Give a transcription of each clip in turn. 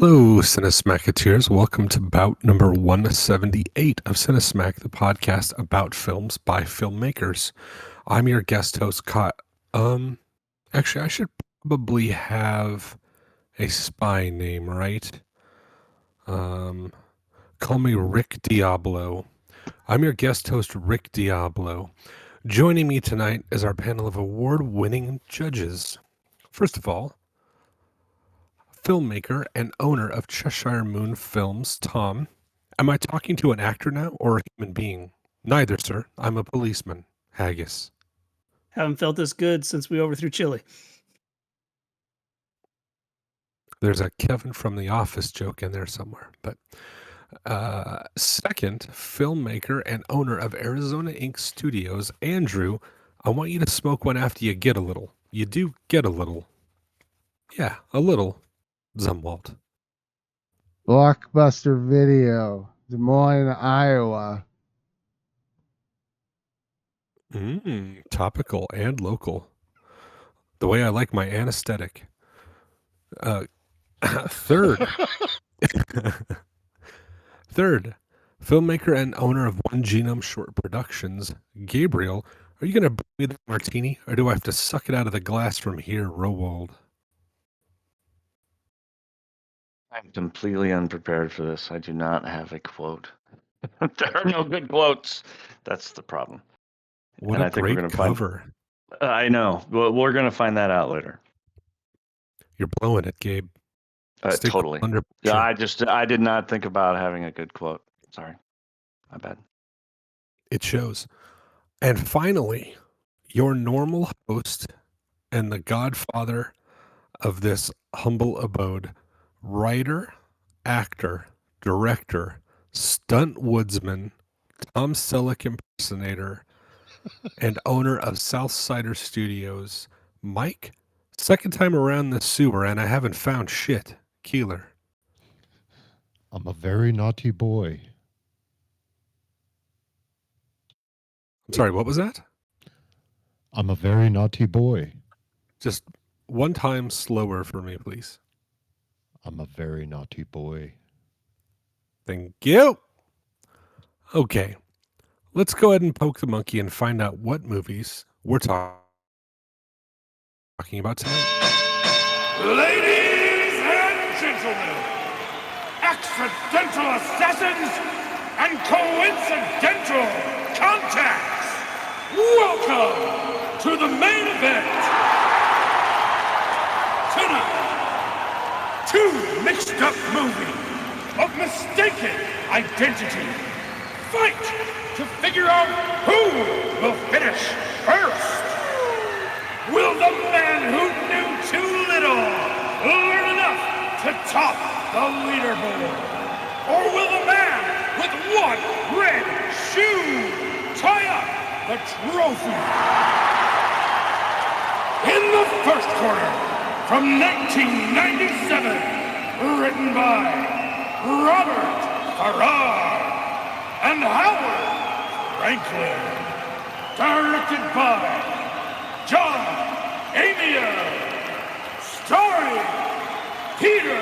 Hello, Cinesmacketeers. Welcome to bout number 178 of Cinesmack, the podcast about films by filmmakers. I'm your guest host, Kyle. Actually, I should probably have a spy name, right? Call me Rick Diablo. I'm your guest host, Rick Diablo. Joining me tonight is our panel of award-winning judges. First of all, filmmaker and owner of Cheshire Moon Films, Tom. Am I talking to an actor now or a human being? Neither, sir. I'm a policeman. Haggis. Haven't felt this good since we overthrew Chile. There's a Kevin from The Office joke in there somewhere. But second, filmmaker and owner of Arizona Inc. Studios, Andrew. I want you to smoke one after you get a little. You do get a little. Yeah, a little. Zumwalt. Blockbuster Video, Des Moines, Iowa. Topical and local. The way I like my anesthetic. Third, filmmaker and owner of One Genome Short Productions, Gabriel. Are you going to bring me the martini, or do I have to suck it out of the glass from here, Rowald? I'm completely unprepared for this. I do not have a quote. There are no good quotes. That's the problem. What And a I think we're great gonna cover. I know. Well, we're going to find that out later. You're blowing it, Gabe. Stick Totally. under Yeah, pressure. I did not think about having a good quote. Sorry. My bad. It shows. And finally, your normal host and the godfather of this humble abode, writer, actor, director, stunt woodsman, Tom Selleck impersonator, and owner of Southsider Studios, Mike. Second time around the sewer, and I haven't found shit. Keeler. I'm a very naughty boy. I'm sorry, what was that? I'm a very naughty boy. Just one time slower for me, please. I'm a very naughty boy. Thank you. Okay, let's go ahead and poke the monkey and find out what movies we're talking about tonight. Ladies and gentlemen, accidental assassins and coincidental contacts, welcome to the main event. Tonight, two mixed-up movies of mistaken identity fight to figure out who will finish first. Will the man who knew too little learn enough to top the leaderboard? Or will the man with one red shoe tie up the trophy? In the first corner, from 1997, written by Robert Farrar and Howard Franklin, directed by John Amia, starring Peter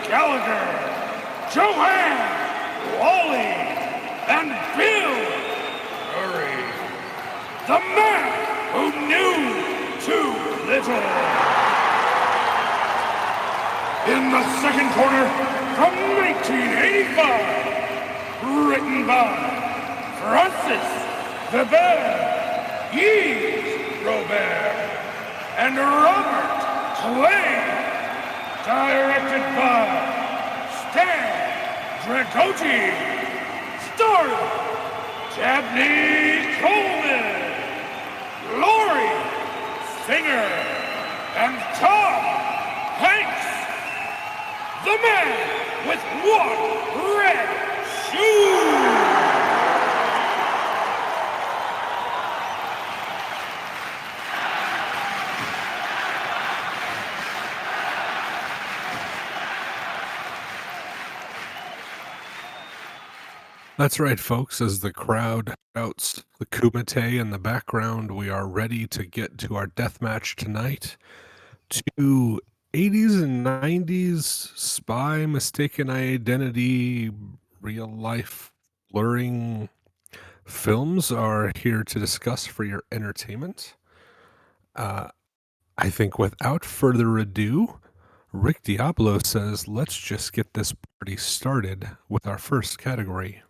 Gallagher, Joanne Wally, and Bill Murray. The man who knew too little. In the second corner, from 1985, written by Francis Weber, Yves Robert, and Robert Twain, directed by Stan Dragotti, starring Dabney Coleman, Laurie Singer, and Tom Hanks, the man with one red shoe. That's right, folks. As the crowd shouts the Kumite in the background, we are ready to get to our death match tonight. Two 80s and 90s spy, mistaken identity, real life blurring films are here to discuss for your entertainment. I think without further ado, Rick Diablo says, let's just get this party started with our first category,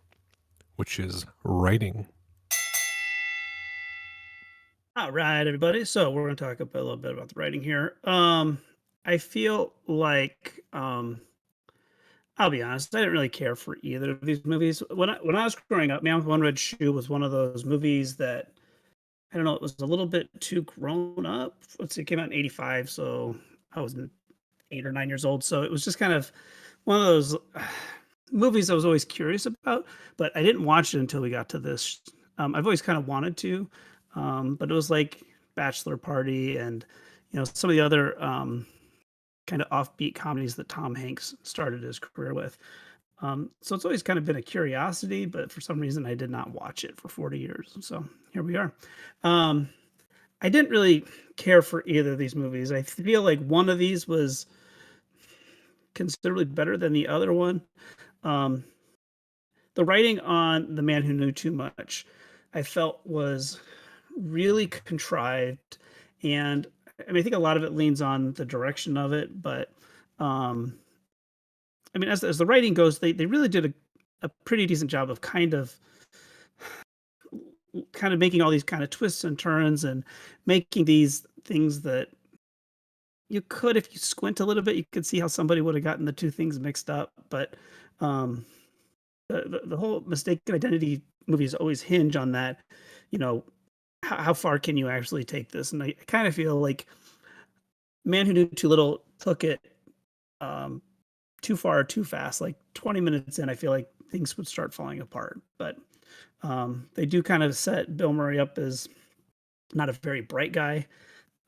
which is writing. All right, everybody. So we're going to talk a little bit about the writing here. I feel like I'll be honest, I didn't really care for either of these movies. When I was growing up, Man with One Red Shoe was one of those movies that I don't know, it was a little bit too grown up. Let's see, it came out in '85, so I was 8 or 9 years old. So it was just kind of one of those movies I was always curious about, but I didn't watch it until we got to this. I've always kind of wanted to, but it was like Bachelor Party and some of the other kind of offbeat comedies that Tom Hanks started his career with. So it's always kind of been a curiosity, but for some reason I did not watch it for 40 years. So here we are. I didn't really care for either of these movies. I feel like one of these was considerably better than the other one. The writing on The Man Who Knew Too Much, I felt was really contrived, and I mean, I think a lot of it leans on the direction of it, but I mean, as the writing goes, they really did a pretty decent job of kind of making all these kind of twists and turns and making these things that you could, if you squint a little bit, you could see how somebody would have gotten the two things mixed up. But the whole mistaken identity movies always hinge on that, you know, how far can you actually take this? And I kind of feel like Man Who Knew Too Little took it too far, too fast. Like 20 minutes in, I feel like things would start falling apart. But they do kind of set Bill Murray up as not a very bright guy,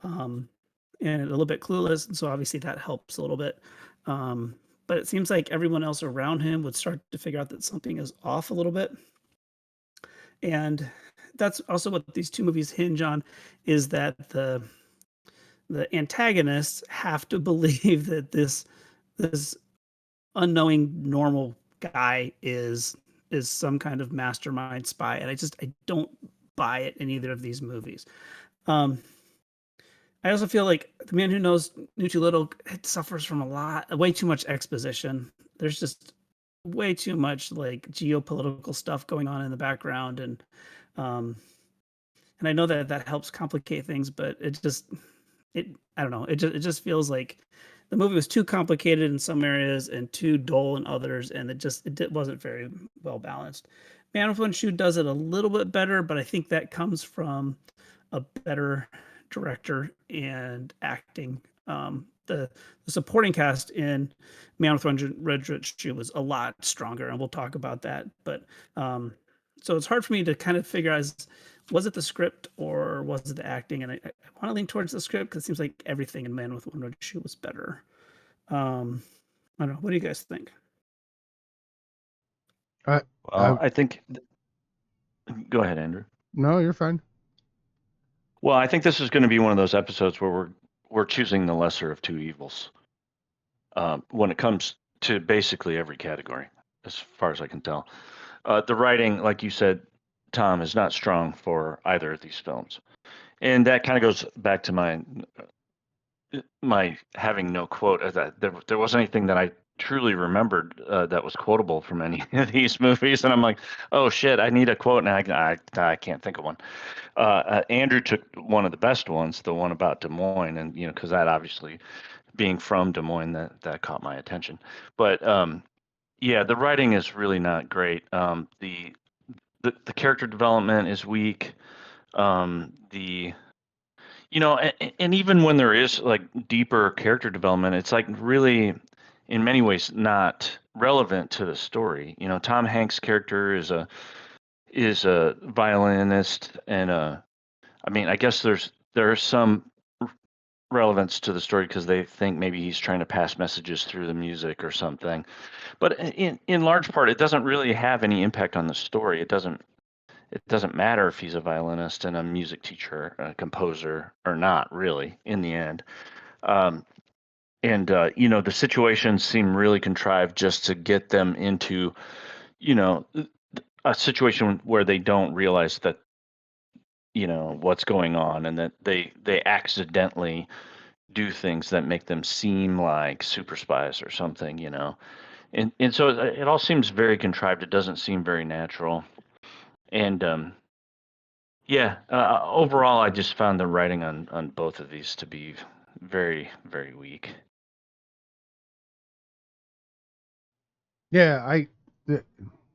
and a little bit clueless. And so obviously that helps a little bit. But it seems like everyone else around him would start to figure out that something is off a little bit. And that's also what these two movies hinge on, is that the antagonists have to believe that this unknowing normal guy is some kind of mastermind spy, and I don't buy it in either of these movies. I also feel like The Man Who Knew Too Little, it suffers from way too much exposition. There's just way too much like geopolitical stuff going on in the background, and I know that helps complicate things, but I don't know. It just feels like the movie was too complicated in some areas and too dull in others, and it wasn't very well balanced. Man with One Shoe does it a little bit better, but I think that comes from a better director and acting. The supporting cast in Man with One Red Shoe was a lot stronger, and we'll talk about that. But so it's hard for me to kind of figure out, was it the script or was it the acting? And I want to lean towards the script because it seems like everything in Man with One Red Shoe was better. I don't know. What do you guys think? Well, I think. Go ahead, Andrew. No, you're fine. Well, I think this is going to be one of those episodes where we're choosing the lesser of two evils when it comes to basically every category, as far as I can tell. The writing, like you said, Tom, is not strong for either of these films, and that kind of goes back to my having no quote. That there wasn't anything that I truly remembered that was quotable from any of these movies, and I'm like, oh shit, I need a quote, and I can't think of one. Andrew took one of the best ones, the one about Des Moines, and because that obviously being from Des Moines, that caught my attention. But yeah, the writing is really not great. The character development is weak. And even when there is like deeper character development, it's like really, in many ways, not relevant to the story. Tom Hanks' character is a violinist, and I mean, I guess there's some relevance to the story because they think maybe he's trying to pass messages through the music or something. But in large part, it doesn't really have any impact on the story. It doesn't matter if he's a violinist and a music teacher, a composer, or not, really, in the end. The situations seem really contrived just to get them into, a situation where they don't realize that, what's going on, and that they accidentally do things that make them seem like super spies or something, And so it all seems very contrived. It doesn't seem very natural. And overall, I just found the writing on both of these to be very, very weak. Yeah,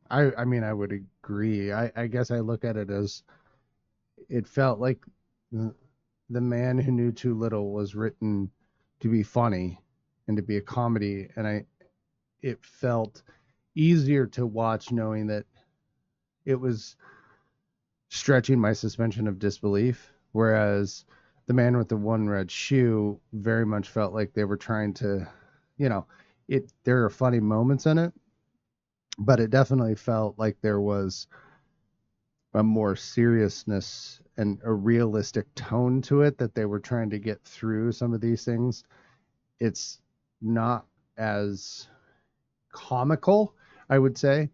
I mean, I would agree. I guess I look at it as it felt like the, the Man Who Knew Too Little was written to be funny and to be a comedy, and it felt easier to watch knowing that it was stretching my suspension of disbelief, whereas the Man with the One Red Shoe very much felt like they were trying to, you know, there are funny moments in it, but it definitely felt like there was a more seriousness and a realistic tone to it that they were trying to get through some of these things. It's not as comical, I would say,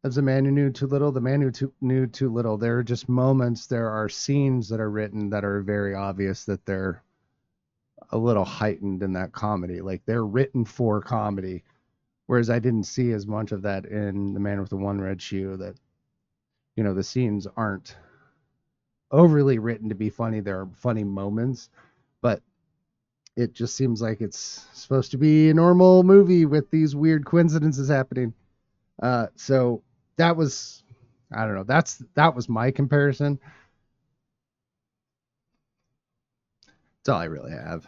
as The Man Who Knew Too Little. The Man Who Knew Too Little, there are just moments, there are scenes that are written that are very obvious that they're a little heightened in that comedy. Like they're written for comedy. Whereas I didn't see as much of that in The Man with the One Red Shoe, that, the scenes aren't overly written to be funny. There are funny moments, but it just seems like it's supposed to be a normal movie with these weird coincidences happening. So that was, I don't know. That was my comparison. That's all I really have.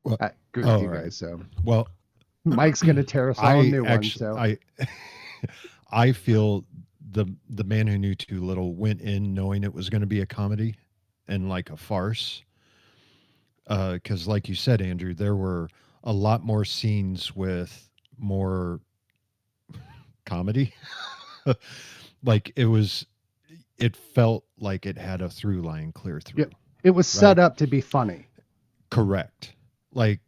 Well, I agree with all you right. guys. So Well, Mike's gonna tear us all a new one. So I feel the Man Who Knew Too Little went in knowing it was going to be a comedy and like a farce. Because, like you said, Andrew, there were a lot more scenes with more comedy. Like it felt like it had a through line clear through. Yep. It was Right. set up to be funny. Correct. Like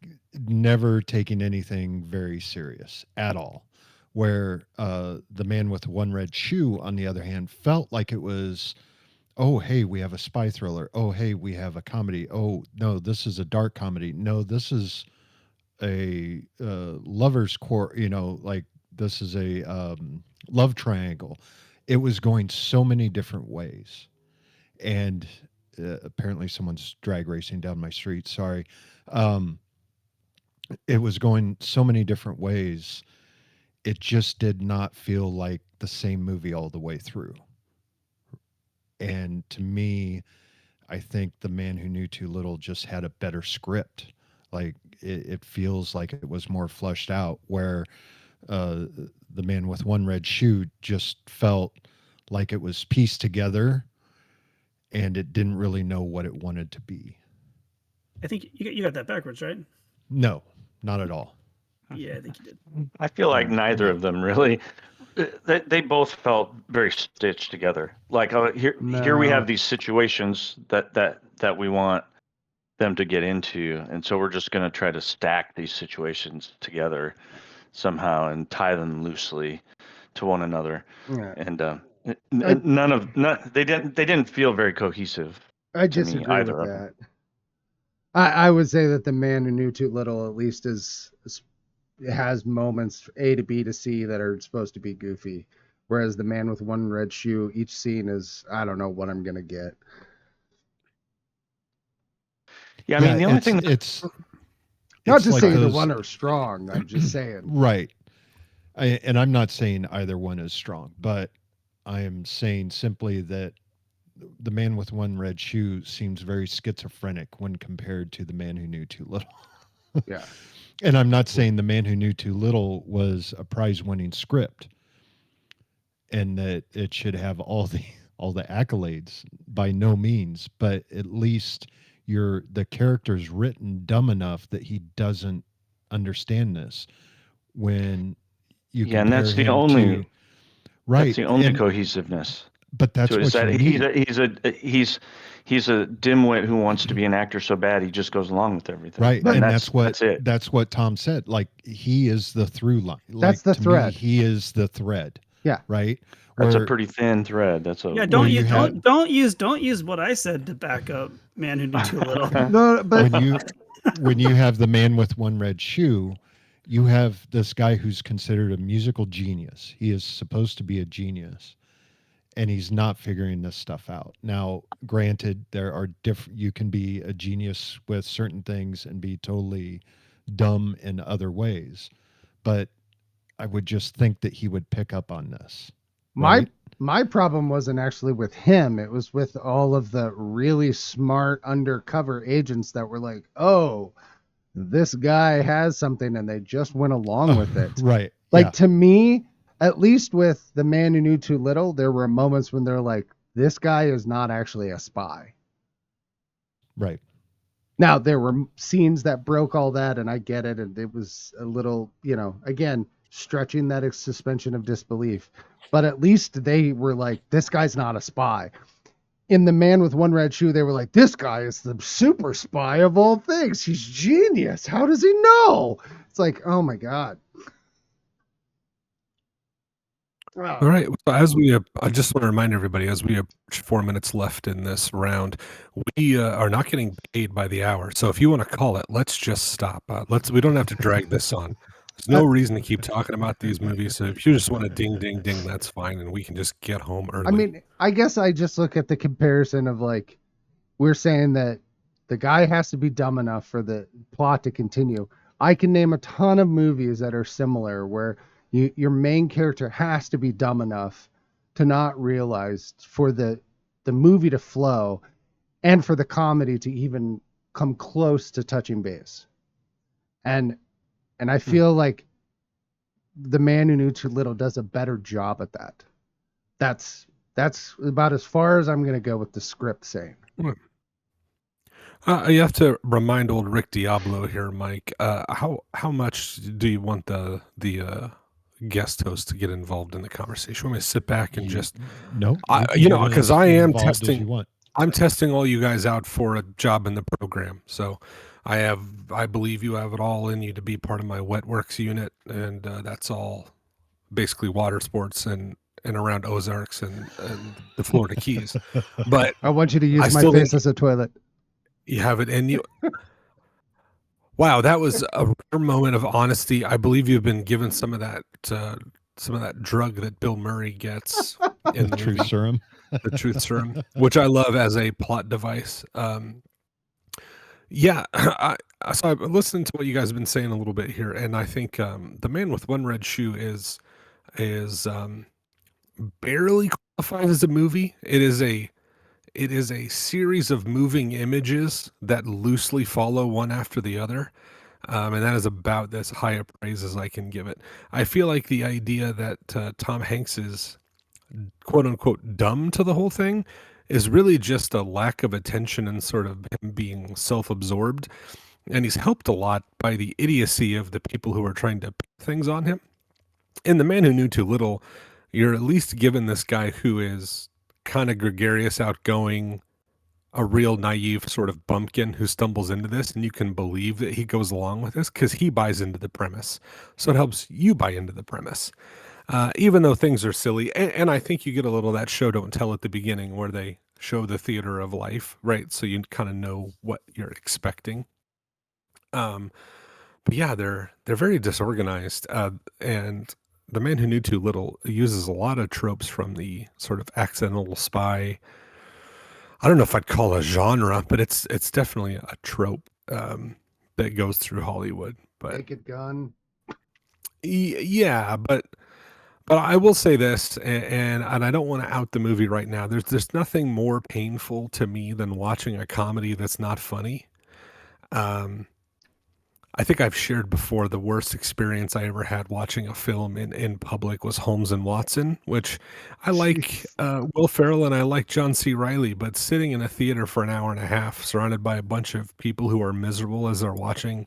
never taking anything very serious at all. Where the Man with One Red Shoe, on the other hand, felt like it was, oh, hey, we have a spy thriller. Oh, hey, we have a comedy. Oh, no, this is a dark comedy. No, this is a lover's core, like this is a love triangle. It was going so many different ways. And apparently someone's drag racing down my street. Sorry. Um, it was going so many different ways. It just did not feel like the same movie all the way through. And to me, I think The Man Who Knew Too Little just had a better script. Like it feels like it was more fleshed out, where uh, The Man with One Red Shoe just felt like it was pieced together and it didn't really know what it wanted to be. I think you got that backwards, right? No, not at all. Yeah, I think you did. I feel like neither of them really. They both felt very stitched together. Like here we No. have these situations that we want them to get into, and so we're just going to try to stack these situations together somehow and tie them loosely to one another. Yeah. And they didn't feel very cohesive I to me, disagree either with of them. that. I would say that The Man Who Knew Too Little at least it has moments A to B to C that are supposed to be goofy, whereas The Man with One Red Shoe, each scene is, I don't know what I'm gonna get. Yeah, I mean the only thing it's Not to like say those, the one are strong. I'm just saying. right. And I'm not saying either one is strong, but I am saying simply that The Man with One Red Shoe seems very schizophrenic when compared to The Man Who Knew Too Little. Yeah. And I'm not saying The Man Who Knew Too Little was a prize-winning script and that it should have all the accolades, by no means, but at least the character's written dumb enough that he doesn't understand this. When you Yeah, and compare that's the him only to right, that's the only and cohesiveness but that's to it, is what you that need. he's a dimwit who wants to be an actor so bad he just goes along with everything. Right, But and that's it. that's what Tom said. Like he is the through line. Like, That's the to thread. me, he is the thread. Yeah. Right. That's a Where pretty thin thread. That's a Yeah, Well, you don't use what I said to back up Man Who Knew Too Little. No, but when you have The Man with One Red Shoe, you have this guy who's considered a musical genius. He is supposed to be a genius, and he's not figuring this stuff out. Now, granted, there are different. You can be a genius with certain things and be totally dumb in other ways, but I would just think that he would pick up on this. My Right? my problem wasn't actually with him. It was with all of the really smart undercover agents that were like, "Oh, this guy has something," and they just went along with it. Right. Like Yeah. to me, at least with The Man Who Knew Too Little, there were moments when they're like, "This guy is not actually a spy." Right. Now, there were scenes that broke all that, and I get it, and it was a little, again, stretching that suspension of disbelief. But at least they were like, this guy's not a spy. In The Man with One Red Shoe, they were like, this guy is the super spy of all things. He's genius. How does he know? It's like, oh my God. All right. So I just want to remind everybody, as we approach 4 minutes left in this round, we are not getting paid by the hour. So if you want to call it, let's just stop. We don't have to drag this on. There's no reason to keep talking about these movies. So if you just want to ding, ding, ding, that's fine, and we can just get home early. I mean, I guess I just look at the comparison of like, we're saying that the guy has to be dumb enough for the plot to continue. I can name a ton of movies that are similar where your main character has to be dumb enough to not realize for the movie to flow and for the comedy to even come close to touching base. And I feel like The Man Who Knew Too Little does a better job at that. That's about as far as I'm going to go with the script saying. You have to remind old Rick Diablo here, Mike. How much do you want the guest host to get involved in the conversation? Want me to sit back and just No. because I am involved as testing. you want. I'm testing all you guys out for a job in the program. So I believe you have it all in you to be part of my wet works unit, and that's all basically water sports and around Ozarks and the Florida Keys. But I want you to I use my still face think- as a toilet. you have it in you. Wow, that was a rare moment of honesty. I believe you've been given some of that drug that Bill Murray gets in the Truth movie, serum. the truth serum, which I love as a plot device. Yeah, so I've listened to what you guys have been saying a little bit here, and I think The Man with One Red Shoe is barely qualified as a movie. It is a series of moving images that loosely follow one after the other. And that is about as high a praise as I can give it. I feel like the idea that Tom Hanks is quote unquote dumb to the whole thing is really just a lack of attention and sort of him being self-absorbed. And he's helped a lot by the idiocy of the people who are trying to put things on him. In The Man Who Knew Too Little, you're at least given this guy who is kind of gregarious, outgoing, a real naive sort of bumpkin who stumbles into this, and you can believe that he goes along with this because he buys into the premise. So it helps you buy into the premise, even though things are silly. And I think you get a little of that show don't tell at the beginning where they show the theater of life, right? So you kind of know what you're expecting. But yeah, they're very disorganized, and The Man Who Knew Too Little uses a lot of tropes from the sort of accidental spy. I don't know if I'd call it a genre, but it's definitely a trope that goes through Hollywood. But Naked Gun. yeah, but I will say this, and I don't want to out the movie right now. There's nothing more painful to me than watching a comedy that's not funny. I think I've shared before the worst experience I ever had watching a film in public was Holmes and Watson, which I like Will Ferrell and I like John C. Reilly, but sitting in a theater for an hour and a half surrounded by a bunch of people who are miserable as they're watching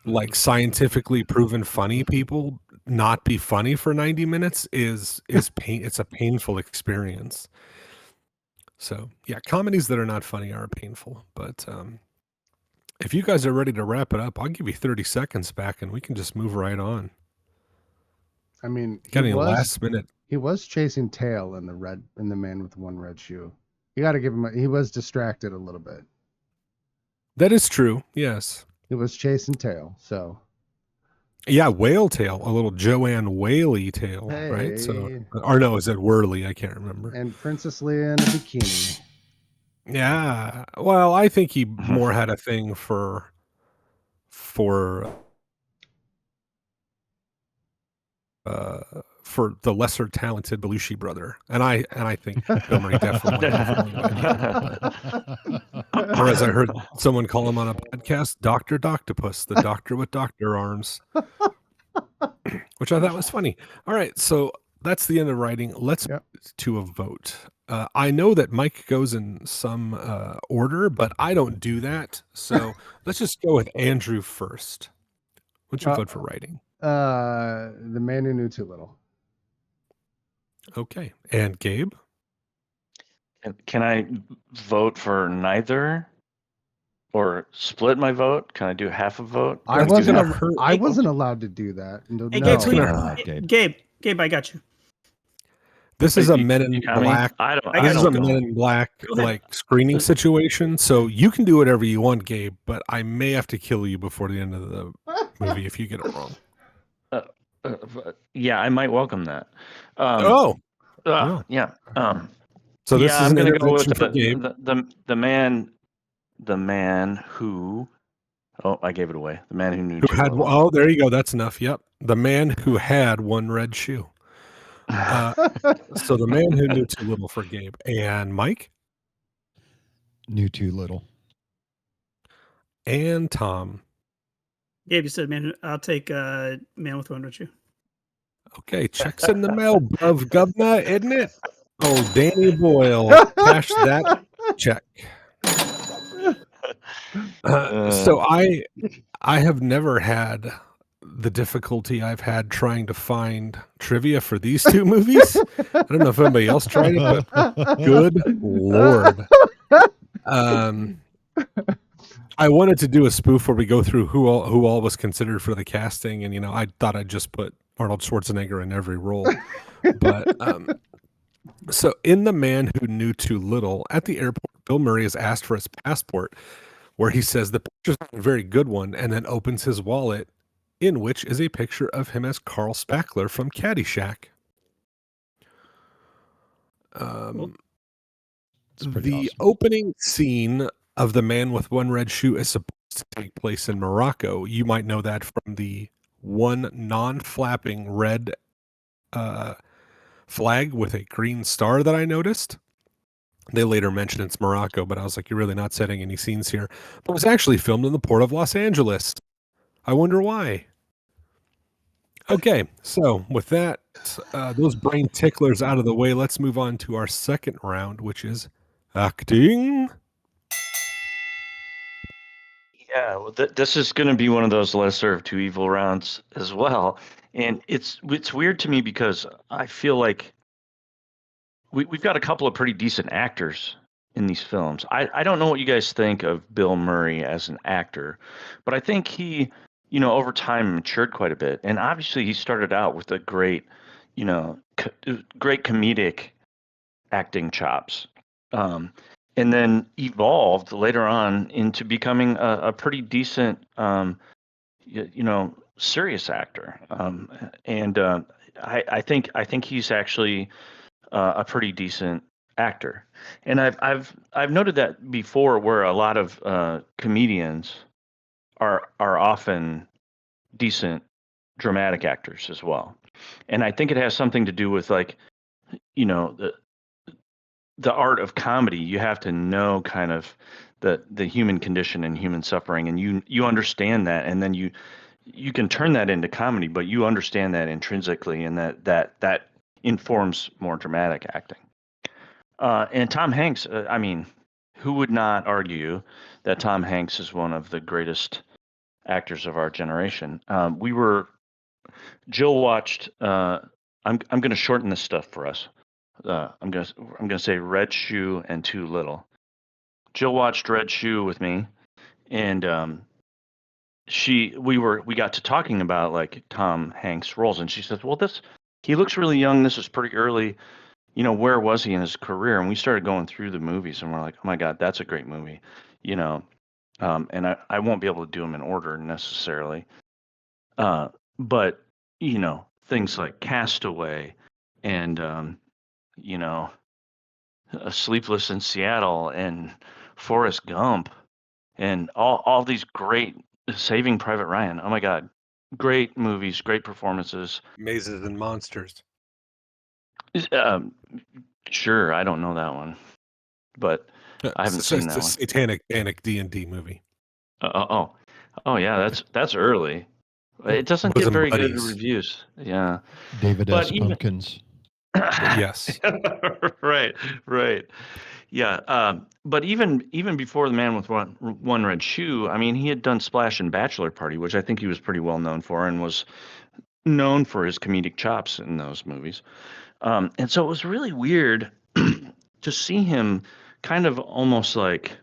like scientifically proven funny people not be funny for 90 minutes is pain. It's a painful experience. So yeah, comedies that are not funny are painful, but if you guys are ready to wrap it up, I'll give you 30 seconds back and we can just move right on. I mean, Got any last minute? He was chasing tail in The Man with One Red Shoe. You got to give him. He was distracted a little bit. That is true. Yes. He was chasing tail. So. Yeah, whale tail, a little Joanne Whaley tail, right? So, or no, is it Whirly? I can't remember. And Princess Leia in a bikini. Yeah. Well, I think he more had a thing for for the lesser talented Belushi brother, and I think Bill Murray definitely or as I heard someone call him on a podcast, Dr. Doctopus, the doctor with doctor arms, which I thought was funny. All right, so that's the end of writing. Let's Yep. move to a vote. I know that Mike goes in some order, but I don't do that. So let's just go with Andrew first. What's your vote for writing? The Man Who Knew Too Little. Okay, and Gabe? Can I vote for neither, or split my vote? Can I do half a vote? I Can do wasn't. half- I wasn't allowed to do that. No, Hey, Gabe, it's please, gonna- Gabe, I got you. This is a You- Men you in got me? Black. I don't. I I This is a don't Men go. in Black Go ahead. like screening situation. So you can do whatever you want, Gabe, but I may have to kill you before the end of the movie if you get it wrong. Yeah, I might welcome that. Oh, Yeah. so this yeah, is I'm an gonna go with intervention for Gabe. the man who. Oh, I gave it away. The man who knew. Who too had? little. Oh, there you go. That's enough. Yep, the man who had one red shoe. So the man who knew too little for Gabe and Mike Knew too little. and Tom. Gabe, you said, man, I'll take Man with One Red Shoe. Okay, checks in the mail, bruv, governor, isn't it? Oh, Danny Boyle, cash that check. So I have never had the difficulty I've had trying to find trivia for these two movies. I don't know if anybody else tried it, but good Lord. I wanted to do a spoof where we go through who all was considered for the casting, and I thought I'd just put Arnold Schwarzenegger in every role. But so in The Man Who Knew Too Little, at the airport, Bill Murray is asked for his passport, where he says the picture's not a very good one, and then opens his wallet, in which is a picture of him as Carl Spackler from Caddyshack. It's pretty The awesome. opening scene of The Man with One Red Shoe is supposed to take place in Morocco. You might know that from the one non-flapping red flag with a green star that I noticed. They later mentioned it's Morocco, but I was like, you're really not setting any scenes here. But it was actually filmed in the port of Los Angeles. I wonder why. Okay, so with that, those brain ticklers out of the way, let's move on to our second round, which is acting. Yeah, well, this is going to be one of those lesser of two evil rounds as well, and it's weird to me because I feel like we've got a couple of pretty decent actors in these films. I don't know what you guys think of Bill Murray as an actor, but I think he, over time matured quite a bit, and obviously he started out with a great, great comedic acting chops. And then evolved later on into becoming a pretty decent, serious actor. I think he's actually a pretty decent actor. And I've noted that before, where a lot of comedians are often decent dramatic actors as well. And I think it has something to do with the art of comedy. You have to know kind of the human condition and human suffering, and you understand that, and then you can turn that into comedy, but you understand that intrinsically, and that informs more dramatic acting. And Tom Hanks, I mean, who would not argue that Tom Hanks is one of the greatest actors of our generation? Jill watched. I'm going to shorten this stuff for us. I'm gonna say Red Shoe and Too Little. Jill watched Red Shoe with me, and we got to talking about like Tom Hanks' roles, and she says, "Well, he looks really young. This is pretty early. Where was he in his career?" And we started going through the movies, and we're like, "Oh my God, that's a great movie." And I won't be able to do them in order necessarily, but things like Castaway and A Sleepless in Seattle and Forrest Gump and all these great, Saving Private Ryan. Oh my God, great movies, great performances. Mazes and Monsters. Um, sure, I don't know that one, but I haven't seen It's that a one. satanic D&D movie. Oh yeah, that's early. It doesn't get Bosom very good Buddies. reviews. Yeah, David but S. even Pumpkins. Yes. right, right. Yeah, but even before The Man with One Red Shoe, I mean, he had done Splash and Bachelor Party, which I think he was pretty well known for, and was known for his comedic chops in those movies. And so it was really weird to see him kind of almost like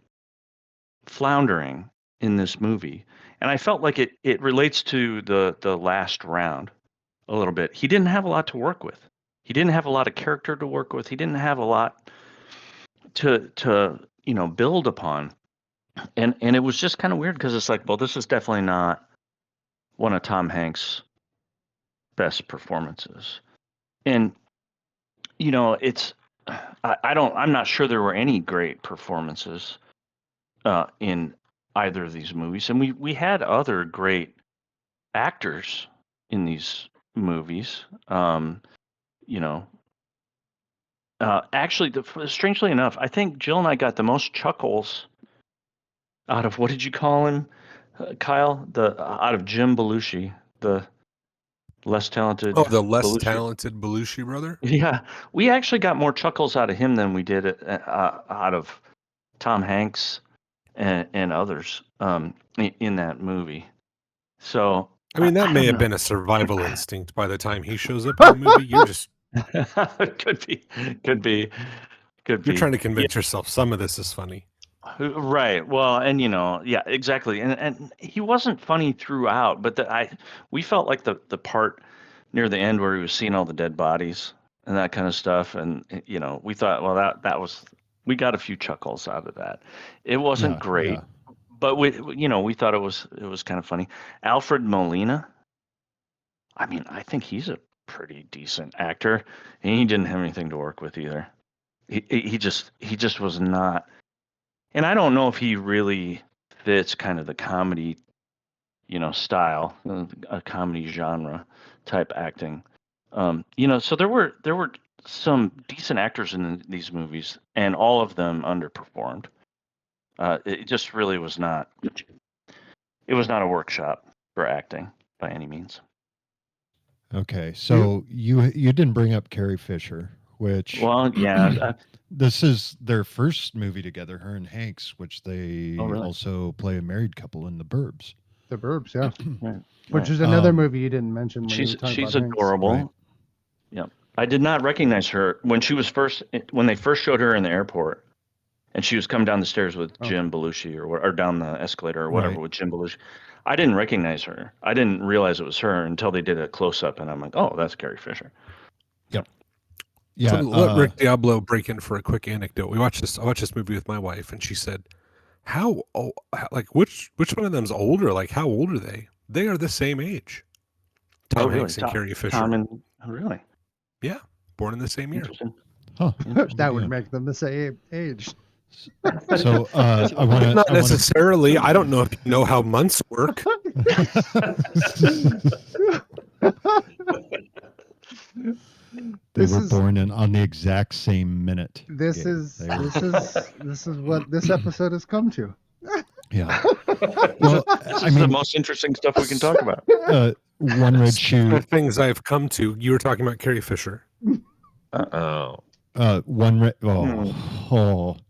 floundering in this movie. And I felt like it relates to the last round a little bit. He didn't have a lot to work with. He didn't have a lot of character to work with. He didn't have a lot to build upon. And it was just kind of weird because it's like, well, this is definitely not one of Tom Hanks' best performances. And it's I'm not sure there were any great performances in either of these movies. And we had other great actors in these movies. Actually, strangely enough, I think Jill and I got the most chuckles out of, what did you call him, Kyle? Out of Jim Belushi, the less talented. Oh, the less Belushi. talented Belushi brother? Yeah, we actually got more chuckles out of him than we did out of Tom Hanks and others in that movie. So I mean, that may have been a survival instinct by the time he shows up in the movie. You're just could be. you're trying to convince yourself some of this is funny. Right. Well, and yeah, exactly. And he wasn't funny throughout, but we felt like the part near the end where he was seeing all the dead bodies and that kind of stuff, and we thought, well, we got a few chuckles out of that. It wasn't great, but we thought it was kind of funny. Alfred Molina, I mean, I think he's a pretty decent actor, and he didn't have anything to work with either. He just was not. And I don't know if he really fits kind of the comedy, style, a comedy genre type acting. So there were some decent actors in these movies, and all of them underperformed. It just really was not. It was not a workshop for acting by any means. Okay, so you didn't bring up Carrie Fisher, which this is their first movie together, her and Hanks, which they also play a married couple in The Burbs. The Burbs, yeah. Right. Which is another movie you didn't mention when you were talking she's about Hanks. adorable. Right. Yeah, I did not recognize her when they first showed her in the airport, and she was coming down the stairs with Jim Belushi or down the escalator or whatever with Jim Belushi. I didn't recognize her. I didn't realize it was her until they did a close up, and I'm like, oh, that's Carrie Fisher. Yep. Yeah. So let Rick Diablo break in for a quick anecdote. I watched this movie with my wife, and she said, which one of them's older? Like, how old are they? They are the same age. Tom Hanks and Carrie Fisher. Really? Yeah, born in the same year. Interesting. Huh. That would make them the same age. So not necessarily. I don't know if you know how months work. They were born on the exact same minute. This is what this episode has come to. Yeah. Well, this is the most interesting stuff we can talk about. One Red Shoe. Things I've come to. You were talking about Carrie Fisher.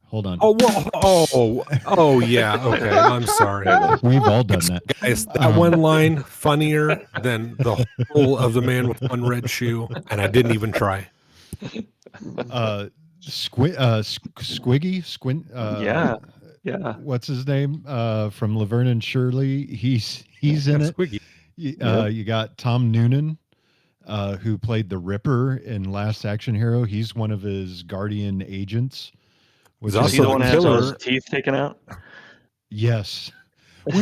Hold on. Oh, yeah. Okay, I'm sorry. We've all done that. Guys, that one line funnier than the whole of The Man with One Red Shoe, and I didn't even try. Squiggy? Yeah. What's his name? From Laverne and Shirley. He's in it. Squiggy. You got Tom Noonan, who played the Ripper in Last Action Hero. He's one of his guardian agents. Is he the one that has all his teeth taken out? Yes.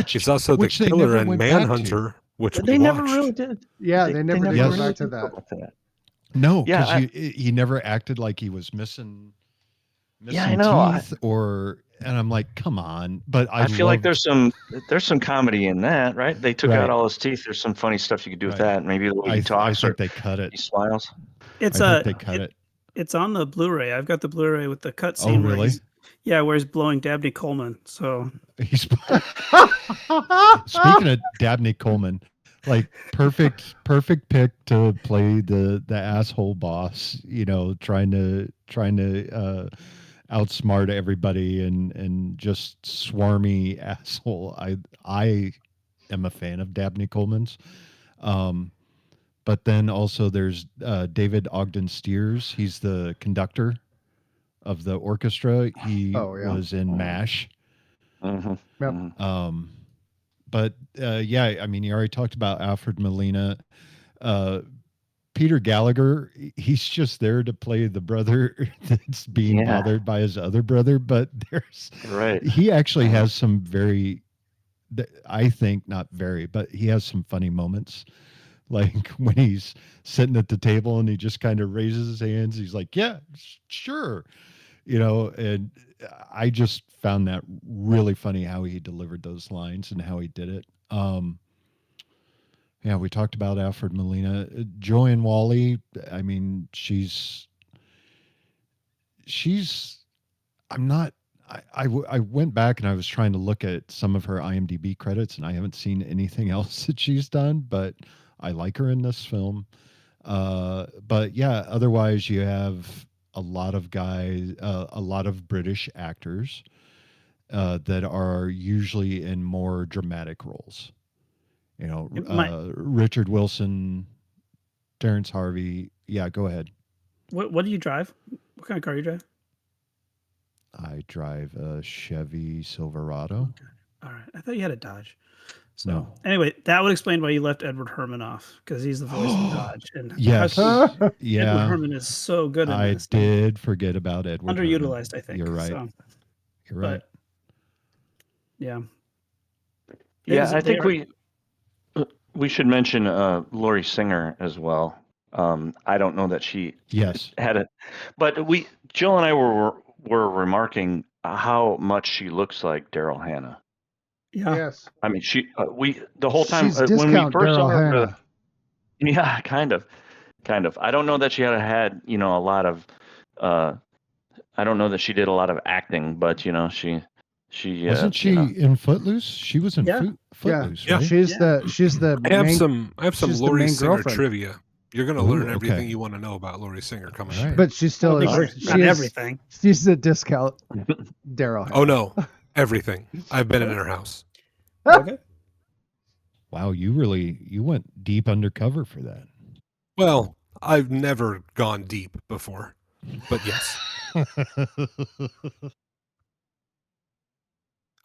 He's also the killer in Manhunter, which they never really did. Yeah, they never did go back to that. No, because he never acted like he was missing teeth or and I'm like, come on. But I feel like loved- there's some comedy in that, right? They took Right. out all his teeth. There's some funny stuff you could do with Right. that. Maybe the way he I talks or think they cut it. he smiles. It's I think they cut it. It's on the Blu-ray. I've got the Blu-ray with the Oh, cutscene where really? where he's blowing Dabney Coleman. So He's speaking of Dabney Coleman, like perfect pick to play the asshole boss, you know, trying to outsmart everybody and just swarmy asshole. I am a fan of Dabney Coleman's. But then also there's David Ogden Stiers. He's the conductor of the orchestra. He was in MASH. Mm-hmm. Yep. But yeah, I mean, you already talked about Alfred Molina. Peter Gallagher, he's just there to play the brother that's being bothered by his other brother. But he actually has some very, I think not very, but he has some funny moments. Like when he's sitting at the table and he just kind of raises his hands. He's like, yeah, sure. You know, and I just found that really funny how he delivered those lines and how he did it. Yeah, we talked about Alfred Molina. Joanne Wally, I mean, I'm not, I went back and I was trying to look at some of her IMDb credits and I haven't seen anything else that she's done, but I like her in this film. But yeah, otherwise you have a lot of guys, a lot of British actors that are usually in more dramatic roles. You know, Richard Wilson, Terrence Harvey. Yeah, go ahead. What do you drive? What kind of car do you drive? I drive a Chevy Silverado. Okay. All right. I thought you had a Dodge. So No. anyway, that would explain why you left Edward Herman off, because he's the voice of Dodge. And yes, yeah, Edward Herman is so good in this. I did forget about Edward. Underutilized, Herman. I think. You're right. So, You're right. But, yeah. Yeah, I think we should mention Lori Singer as well. I don't know that she had it, but Jill and I were remarking how much she looks like Daryl Hannah. Yeah. Yes. I mean, the whole time She's when we first Daryl saw her. Hannah. Yeah, kind of. I don't know that she had a lot of. I don't know that she did a lot of acting, but she. Wasn't she in Footloose? She was in Footloose. Yeah, right? she's the. I have some Lori Singer girlfriend. trivia. You're going to learn everything you want to know about Lori Singer coming up. But she's still everything. She's a discount Daryl. Oh no, everything. I've been in her house. Okay. Wow, you went deep undercover for that. Well, I've never gone deep before, but yes.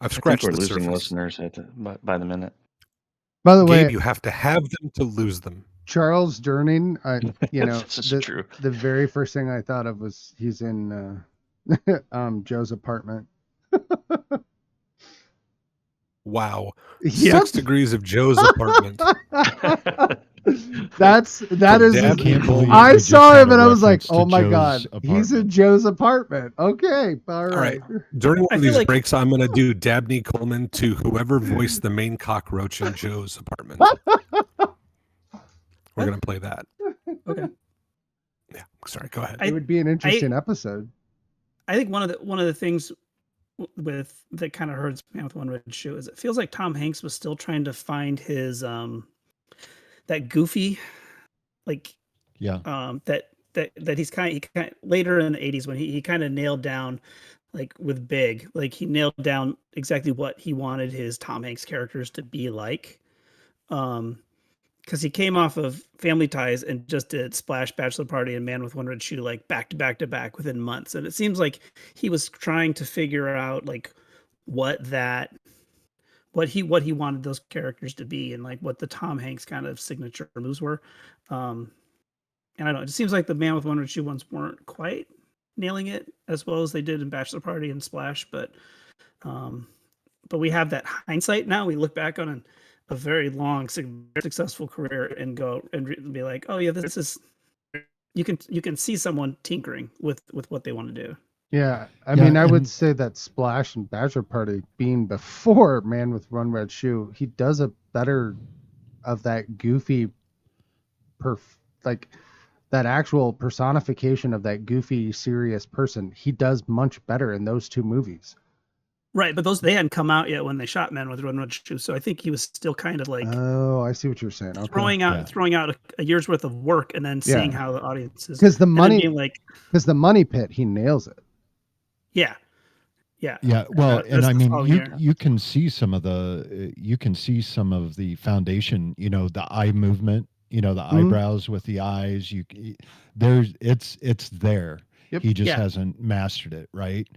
I've scratched we're the losing surface. listeners by the minute. By the way, Gabe, you have to have them to lose them. Charles Durning, This is true. The very first thing I thought of was he's in Joe's Apartment. Wow. Yep. 6 Degrees of Joe's Apartment. That is. I saw him and I was like, "Oh my god, he's in Joe's Apartment." Okay, all right. During one of these breaks, I'm going to do Dabney Coleman to whoever voiced the main cockroach in Joe's Apartment. We're going to play that. Okay. Yeah. Sorry. Go ahead. It would be an interesting episode. I think one of the things with that kind of hurts Man with One Red Shoe is it feels like Tom Hanks was still trying to find his that goofy, like that he's kind of later in the 80s when he kind of nailed down, like with Big, like he nailed down exactly what he wanted his Tom Hanks characters to be like. Because he came off of Family Ties and just did Splash, Bachelor Party, and Man with One Red Shoe like back to back to back within months, and it seems like he was trying to figure out like what he wanted those characters to be, and like what the Tom Hanks kind of signature moves were. And I don't know, it just seems like the Man with One Red Shoe ones weren't quite nailing it as well as they did in Bachelor Party and Splash, but we have that hindsight now. We look back on a very long, successful career and go and be like, oh yeah, this is, you can see someone tinkering with what they want to do. Yeah, I Yeah, mean, I would and say that Splash and Bachelor Party being before Man with One Red Shoe, he does a better of that goofy, like that actual personification of that goofy, serious person. He does much better in those two movies. Right, but they hadn't come out yet when they shot Men with One Red Shoe, so I think he was still kind of like Oh, I see what you're saying. Okay. throwing Yeah. out a year's worth of work and then seeing Yeah. how the audience is. Because the and then money, being like, because the money pit, he nails it. yeah. yeah, well, and There's I the mean, following year. you can see some of the foundation. The eye movement. The Mhm. eyebrows with the eyes. It's there. Yep. He just Yeah. hasn't mastered it, right?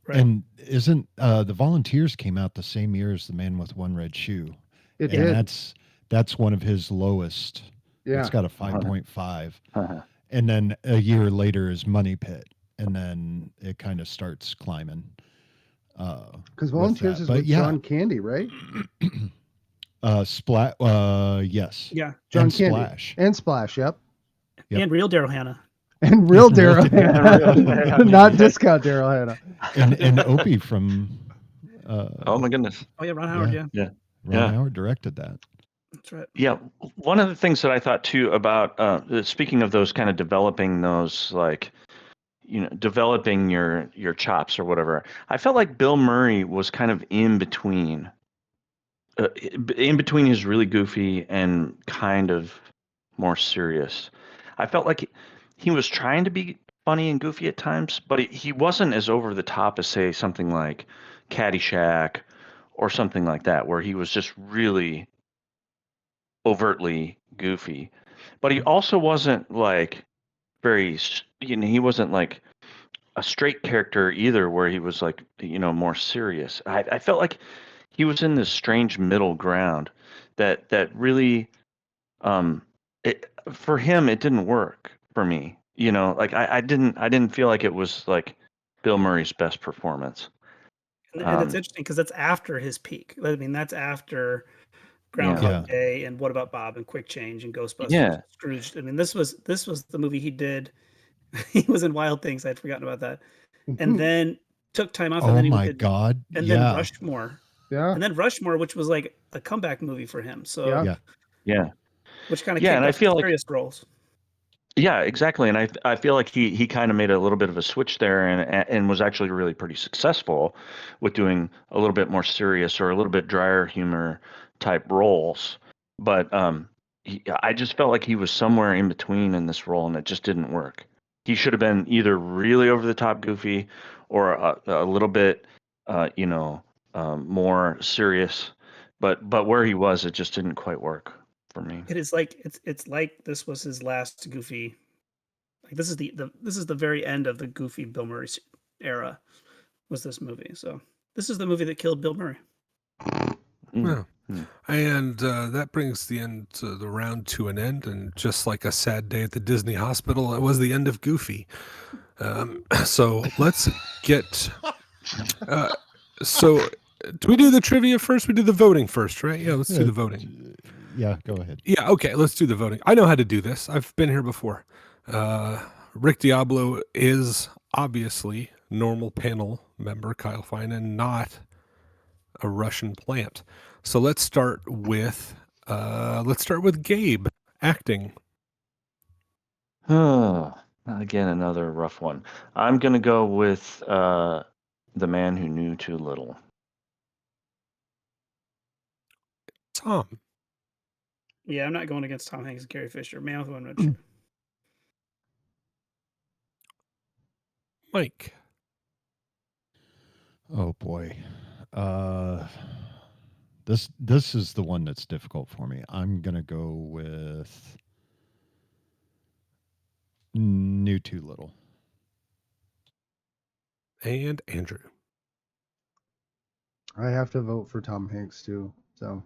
Right. And isn't the Volunteers came out the same year as The Man with One Red Shoe? It And did. that's one of his lowest. Yeah. It's got a 5.5. Uh-huh. And then a year later is Money Pit, and then it kind of starts climbing. Because with Volunteers that. is But with yeah. John Candy, right? Splat. Yes. Yeah. John And Candy. Splash. And Splash, yep. Yep. And real Daryl Hannah. And real Daryl Daryl Hannah. Hannah. Not discount Daryl Hannah. And Opie from. Oh my goodness. Oh yeah, Ron Howard. Yeah, Ron Howard directed that. that's right. Yeah, one of the things that I thought too about speaking of those kind of developing those like developing your chops or whatever. I felt like Bill Murray was kind of in between his really goofy and kind of more serious. I felt like he was trying to be funny and goofy at times, but he wasn't as over the top as say something like Caddyshack or something like that, where he was just really overtly goofy. But he also wasn't like he wasn't like a straight character either, where he was like more serious. I felt like he was in this strange middle ground that really for him it didn't work for me. Like I didn't feel like it was like Bill Murray's best performance. And it's interesting because that's after his peak. I mean, that's after Groundhog Day and What About Bob and Quick Change and Ghostbusters, Yeah. Scrooge. I mean, this was the movie he did. He was in Wild Things. I'd forgotten about that. And then took time off. And then he did, God! And then Rushmore. Yeah. And then Rushmore, which was like a comeback movie for him. So Yeah. which kind of and I feel like serious roles. Yeah, exactly. And I feel like he kind of made a little bit of a switch there and was actually really pretty successful with doing a little bit more serious or a little bit drier humor type roles. But I just felt like he was somewhere in between in this role, and it just didn't work. He should have been either really over the top goofy or a little bit, more serious. But where he was, it just didn't quite work for me. It is like it's like this was his last goofy. Like this is the very end of the goofy Bill Murray era. Was this movie? So this is the movie that killed Bill Murray. Yeah. And that brings the end to the round to an end. And just like a sad day at the Disney hospital, it was the end of Goofy. So let's get. So do we do the trivia first? We do the voting first, right? Yeah, let's do the voting. Yeah, go ahead. Yeah, okay, let's do the voting. I know how to do this. I've been here before. Rick Diablo is obviously normal panel member Kyle Finan, not a Russian plant. So let's start with Gabe acting. Again, another rough one. I'm gonna go with The Man Who Knew Too Little. Tom. Yeah, I'm not going against Tom Hanks and Carrie Fisher. Man with One Red Shoe. Mike. Oh boy. This is the one that's difficult for me. I'm gonna go with Knew Too Little. And Andrew. I have to vote for Tom Hanks too. So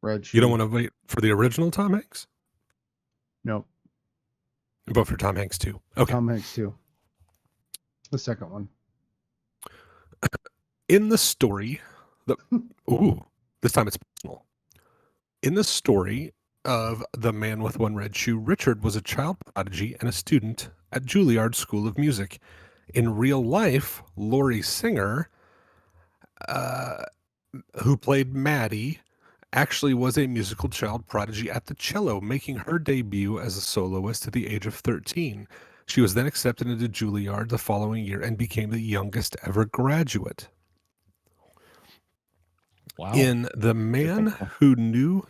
Red Shoe. You don't want to wait for the original Tom Hanks? Nope. You vote for Tom Hanks too. Okay. Tom Hanks too. The second one. In the story, this time it's personal. In the story of The Man with One Red Shoe, Richard was a child prodigy and a student at Juilliard School of Music. In real life, Laurie Singer, who played Maddie, actually was a musical child prodigy at the cello, making her debut as a soloist at the age of 13. She was then accepted into Juilliard the following year and became the youngest ever graduate. Wow. In The Man Who Knew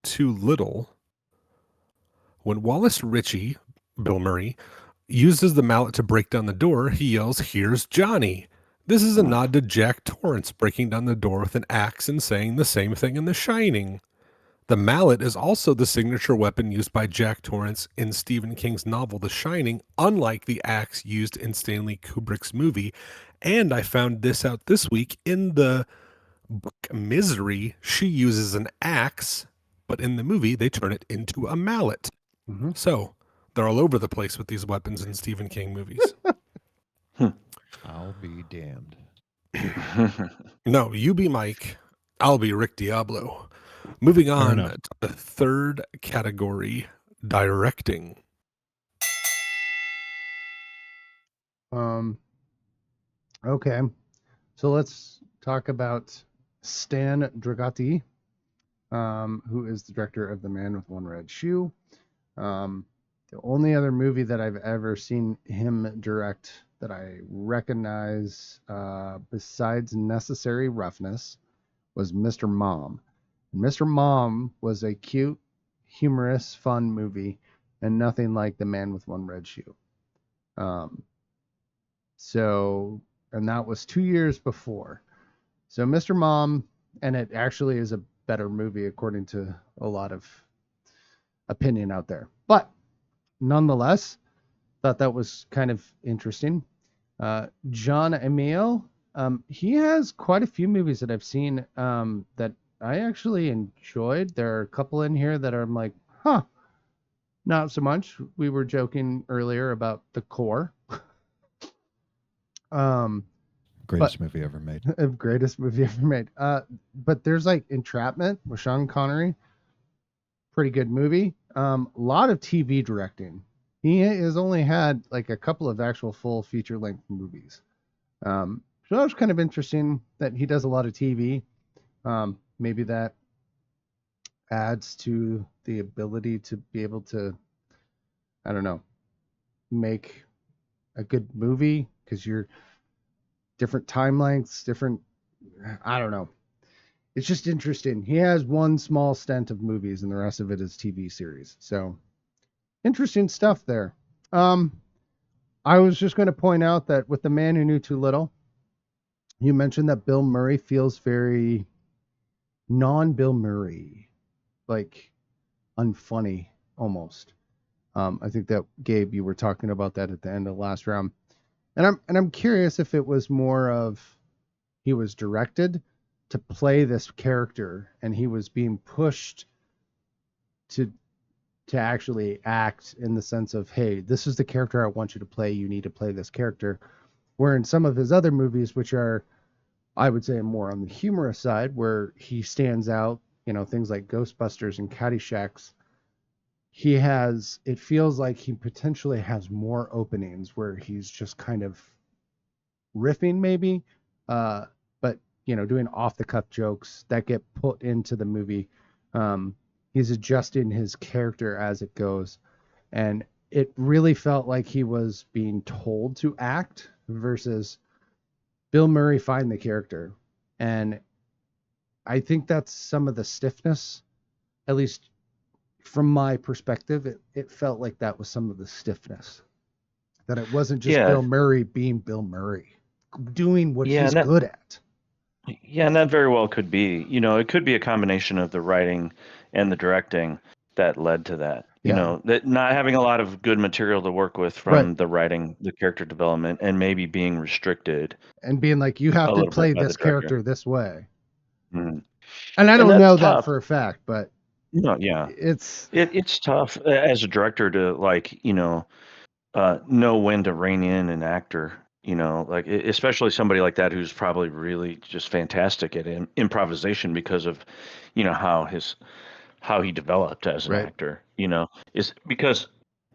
Too Little, when Wallace Ritchie, Bill Murray, uses the mallet to break down the door, he yells, "Here's Johnny." This is a nod to Jack Torrance breaking down the door with an axe and saying the same thing in The Shining. The mallet is also the signature weapon used by Jack Torrance in Stephen King's novel The Shining, unlike the axe used in Stanley Kubrick's movie. And I found this out this week in the book Misery. She uses an axe, but in the movie they turn it into a mallet. Mm-hmm. So they're all over the place with these weapons in Stephen King movies. I'll be damned. No, you be Mike. I'll be Rick Diablo. Moving on enough. to the third category, directing. Okay, so let's talk about Stan Dragoti, who is the director of The Man with One Red Shoe. The only other movie that I've ever seen him direct that I recognize, besides Necessary Roughness, was Mr. Mom. And Mr. Mom was a cute, humorous, fun movie, and nothing like The Man with One Red Shoe. And that was 2 years before. So Mr. Mom, and it actually is a better movie according to a lot of opinion out there. But nonetheless, thought that was kind of interesting. John Emile, he has quite a few movies that I've seen that I actually enjoyed. There are a couple in here that I'm like, not so much. We were joking earlier about The Core. Greatest movie ever made. Greatest movie ever made. But there's like Entrapment with Sean Connery. Pretty good movie. A lot of TV directing. He has only had like a couple of actual full feature length movies. So that was kind of interesting that he does a lot of TV. Maybe that adds to the ability to be able to, I don't know, make a good movie because you're different time lengths, different, I don't know. It's just interesting. He has one small stint of movies and the rest of it is TV series. So interesting stuff there. I was just going to point out that with The Man Who Knew Too Little, you mentioned that Bill Murray feels very non-Bill Murray, like unfunny almost. I think that Gabe, you were talking about that at the end of the last round. And I'm curious if it was more of he was directed to play this character and he was being pushed to actually act in the sense of, hey, this is the character I want you to play. You need to play this character. Where in some of his other movies, which are, I would say, more on the humorous side, where he stands out, things like Ghostbusters and Caddyshack, it feels like he potentially has more openings where he's just kind of riffing maybe, but doing off the cuff jokes that get put into the movie. He's adjusting his character as it goes, and it really felt like he was being told to act versus Bill Murray find the character. And I think that's some of the stiffness, at least from my perspective. It felt like that was some of the stiffness, that it wasn't just Bill Murray being Bill Murray doing what he's good at. Yeah, and that very well could be. It could be a combination of the writing and the directing that led to that. That not having a lot of good material to work with from the writing, the character development, and maybe being restricted. And being like, you have to play this character this way. Mm. And I don't know that for a fact, but it's tough as a director to know when to rein in an actor. Especially somebody like that who's probably really just fantastic at improvisation because of, how he developed as an actor. Is because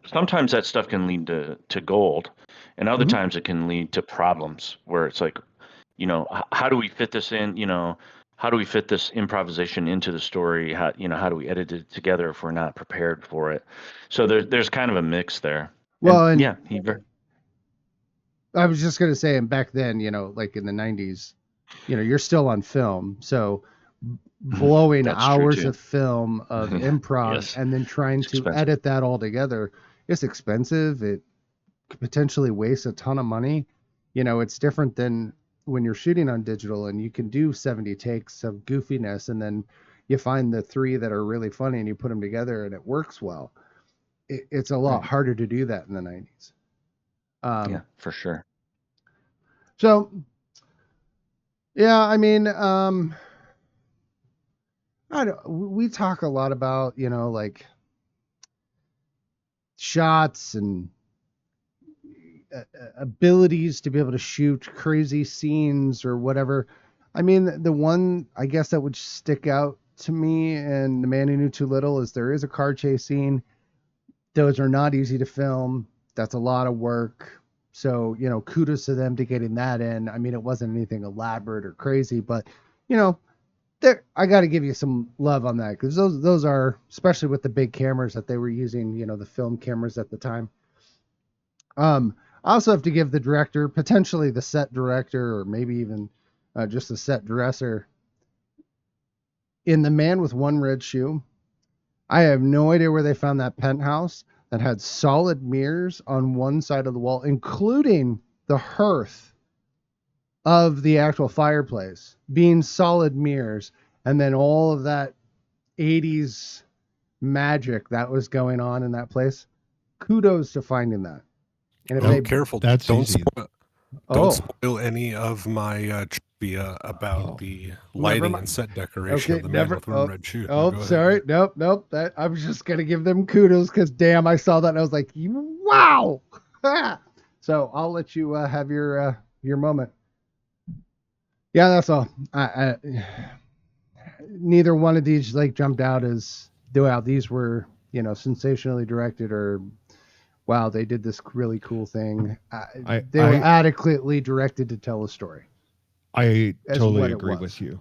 sometimes that stuff can lead to gold, and other times it can lead to problems where it's like, how do we fit this in? How do we fit this improvisation into the story? How do we edit it together if we're not prepared for it? So there's kind of a mix there. Well, and yeah, I was just gonna say, and back then, like in the '90s, you're still on film, so blowing That's true, hours too. of film of improv Yes. and then trying It's to expensive. edit that all together, it's expensive. It could potentially waste a ton of money. It's different than when you're shooting on digital and you can do 70 takes of goofiness and then you find the 3 that are really funny and you put them together and it works well. It's a lot Right. harder to do that in the 90s. Yeah, for sure. So, yeah, I mean, we talk a lot about, like shots and abilities to be able to shoot crazy scenes or whatever. I mean, the one I guess that would stick out to me and The Man Who Knew Too Little is there is a car chase scene. Those are not easy to film. That's a lot of work. So, kudos to them to getting that in. I mean, it wasn't anything elaborate or crazy, but I got to give you some love on that because those are, especially with the big cameras that they were using, the film cameras at the time. I also have to give the director, potentially the set director, or maybe even just the set dresser, in The Man with One Red Shoe. I have no idea where they found that penthouse that had solid mirrors on one side of the wall, including the hearth of the actual fireplace being solid mirrors, and then all of that 80s magic that was going on in that place. Kudos to finding that. And if Oh, they careful! That's don't easy. don't spoil any of my trivia about Oh. the Never lighting mind. and set decoration Okay, of The Man with One Red Shoe. No, go ahead. sorry. Nope. That I was just gonna give them kudos because damn, I saw that and I was like, wow. So I'll let you have your moment. Yeah, that's all. I neither one of these jumped out as wow, these were sensationally directed or wow, they did this really cool thing. They were adequately directed to tell a story. I As totally what it agree was. with you.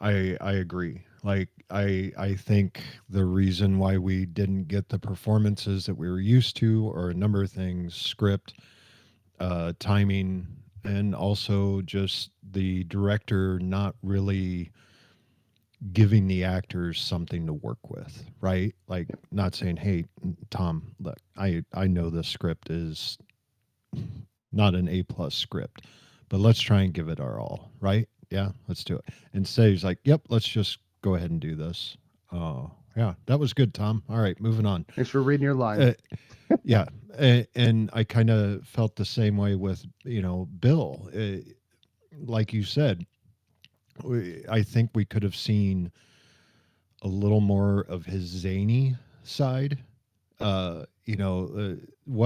I agree. Like I think the reason why we didn't get the performances that we were used to, or a number of things, script, timing, and also just the director not really giving the actors something to work with, right? Like not saying, "Hey, Tom, look, I know this script is not an A+ script, but let's try and give it our all, right? Yeah, let's do it." Instead, he's like, "Yep, let's just go ahead and do this." Oh, yeah, that was good, Tom. All right, moving on. Thanks for reading your line. Yeah, and I kind of felt the same way with Bill. Like you said, I think we could have seen a little more of his zany side. What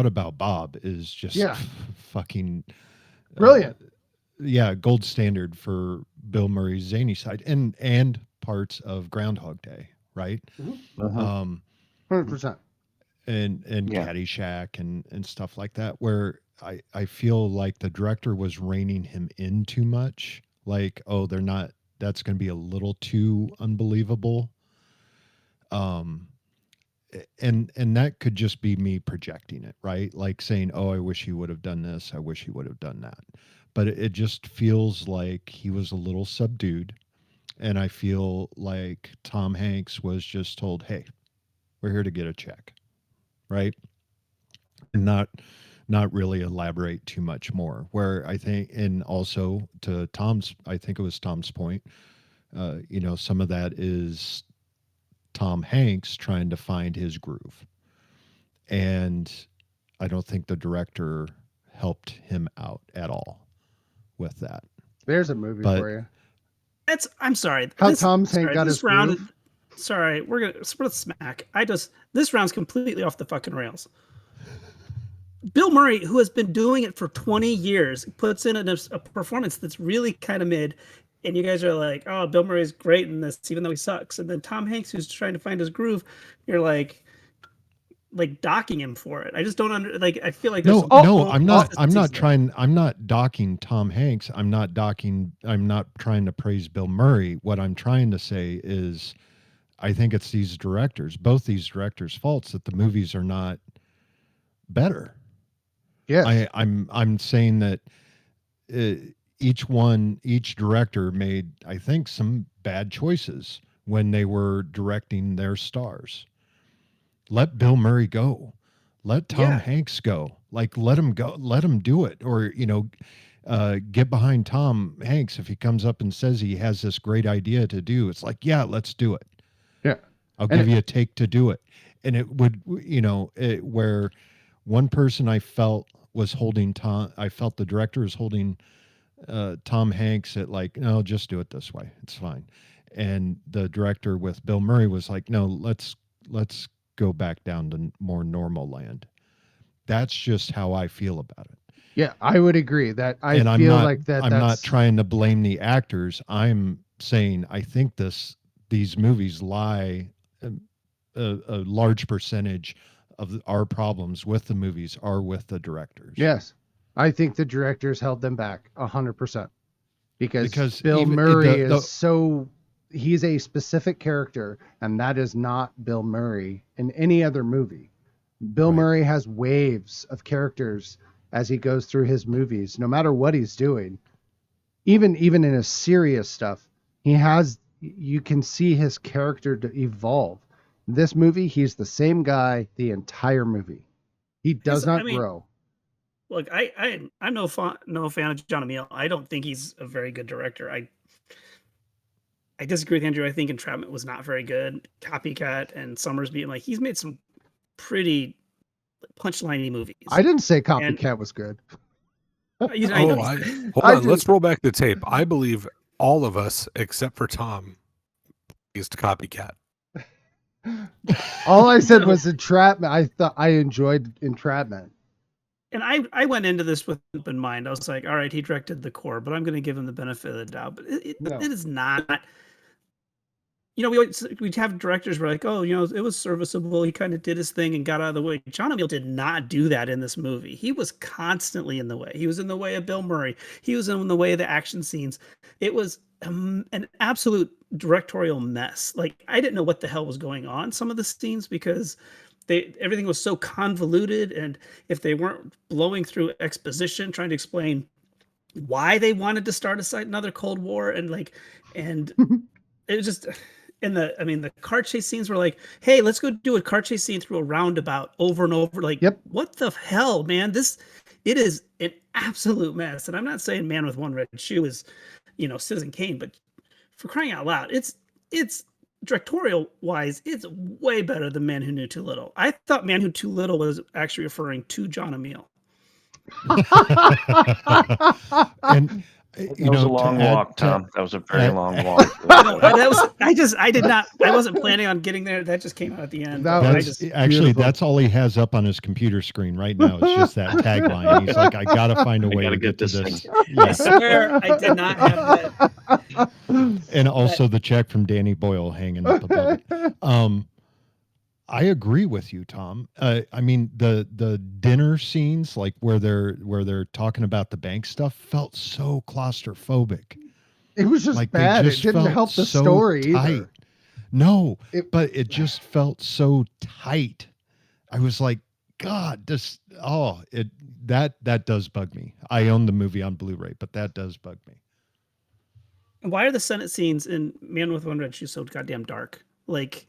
About Bob is just Yeah. fucking Brilliant. Yeah, gold standard for Bill Murray's zany side and parts of Groundhog Day, right? Uh-huh. 100%. And Yeah. Caddyshack and stuff like that, where I feel like the director was reining him in too much. Like, oh, that's going to be a little too unbelievable. And that could just be me projecting it, right? Like saying, "Oh, I wish he would have done this. I wish he would have done that." But it just feels like he was a little subdued, and I feel like Tom Hanks was just told, "Hey, we're here to get a check," right? And not really elaborate too much more. Where I think, and also to Tom's, I think it was Tom's point. Some of that is Tom Hanks trying to find his groove. And I don't think the director helped him out at all with that. There's a movie But- for you. I'm sorry. How Tom Hanks got his round. groove? Sorry, we're gonna smack. This round's completely off the fucking rails. Bill Murray, who has been doing it for 20 years, puts in a performance that's really kind of mid, and you guys are like, "Oh, Bill Murray's great in this, even though he sucks." And then Tom Hanks, who's trying to find his groove, you're like, like docking him for it. I just don't I feel like No, there's no, I'm not inconsistencies there. I'm not docking Tom Hanks. I'm not trying to praise Bill Murray. What I'm trying to say is I think it's both these directors' faults that the movies are not better. Yes. I'm saying that each director made, I think, some bad choices when they were directing their stars. Let Bill Murray go. Let Tom Yeah. Hanks go. Like, let him go. Let him do it. Or, get behind Tom Hanks if he comes up and says he has this great idea to do. It's like, yeah, let's do it. Yeah. I'll And give you a take to do it. And it would, where one person I felt was holding Tom, I felt the director is holding Tom Hanks at like, no, just do it this way. It's fine. And the director with Bill Murray was like, no, let's go back down to more normal land. That's just how I feel about it. yeah, I would agree that I And feel like I'm not trying to blame the actors. I'm saying I think these movies lie a large percentage of our problems with the movies are with the directors. Yes. I think the directors held them back 100% because Bill even Murray he's a specific character, and that is not Bill Murray in any other movie. Bill Right. Murray has waves of characters as he goes through his movies, no matter what he's doing. Even in his serious stuff, you can see his character to evolve. This movie, he's the same guy the entire movie. He does not grow. Look, I'm no fan of John Emile. I don't think he's a very good director. I disagree with Andrew. I think Entrapment was not very good. Copycat and Summers being like, he's made some pretty punchliney movies. I didn't say Copycat was good. Hold on. Let's roll back the tape. I believe all of us, except for Tom, used Copycat. All I said was Entrapment. I thought I enjoyed Entrapment. And I went into this with open mind. I was like, all right, he directed The Core, but I'm going to give him the benefit of the doubt. But it is not. We have directors where like, oh, it was serviceable. He kind of did his thing and got out of the way. John Emile did not do that in this movie. He was constantly in the way. He was in the way of Bill Murray. He was in the way of the action scenes. It was an absolute directorial mess. Like, I didn't know what the hell was going on some of the scenes because everything was so convoluted, and if they weren't blowing through exposition trying to explain why they wanted to start another Cold War, and it was just the car chase scenes were like, hey, let's go do a car chase scene through a roundabout over and over. Like, yep. What the hell, man? It is an absolute mess. And I'm not saying Man with One Red Shoe is, Citizen Kane, but for crying out loud, it's directorial wise, it's way better than Man Who Knew Too Little. I thought Man Who Too Little was actually referring to John Emile. And that was a long walk, Tom. That was a very long walk. I wasn't planning on getting there. That just came out at the end. That's all he has up on his computer screen right now. It's just that tagline. He's like, I gotta find a way to get to this. Yeah. I swear I did not have that. And also the check from Danny Boyle hanging up above it. I agree with you, Tom. The dinner scenes, like where they're talking about the bank stuff, felt so claustrophobic. It was just like, bad. It didn't help the story either. No, but it just felt so tight. I was like, God, that does bug me. I own the movie on Blu-ray, but that does bug me. And why are the Senate scenes in Man with One Red Shoe so goddamn dark? Like,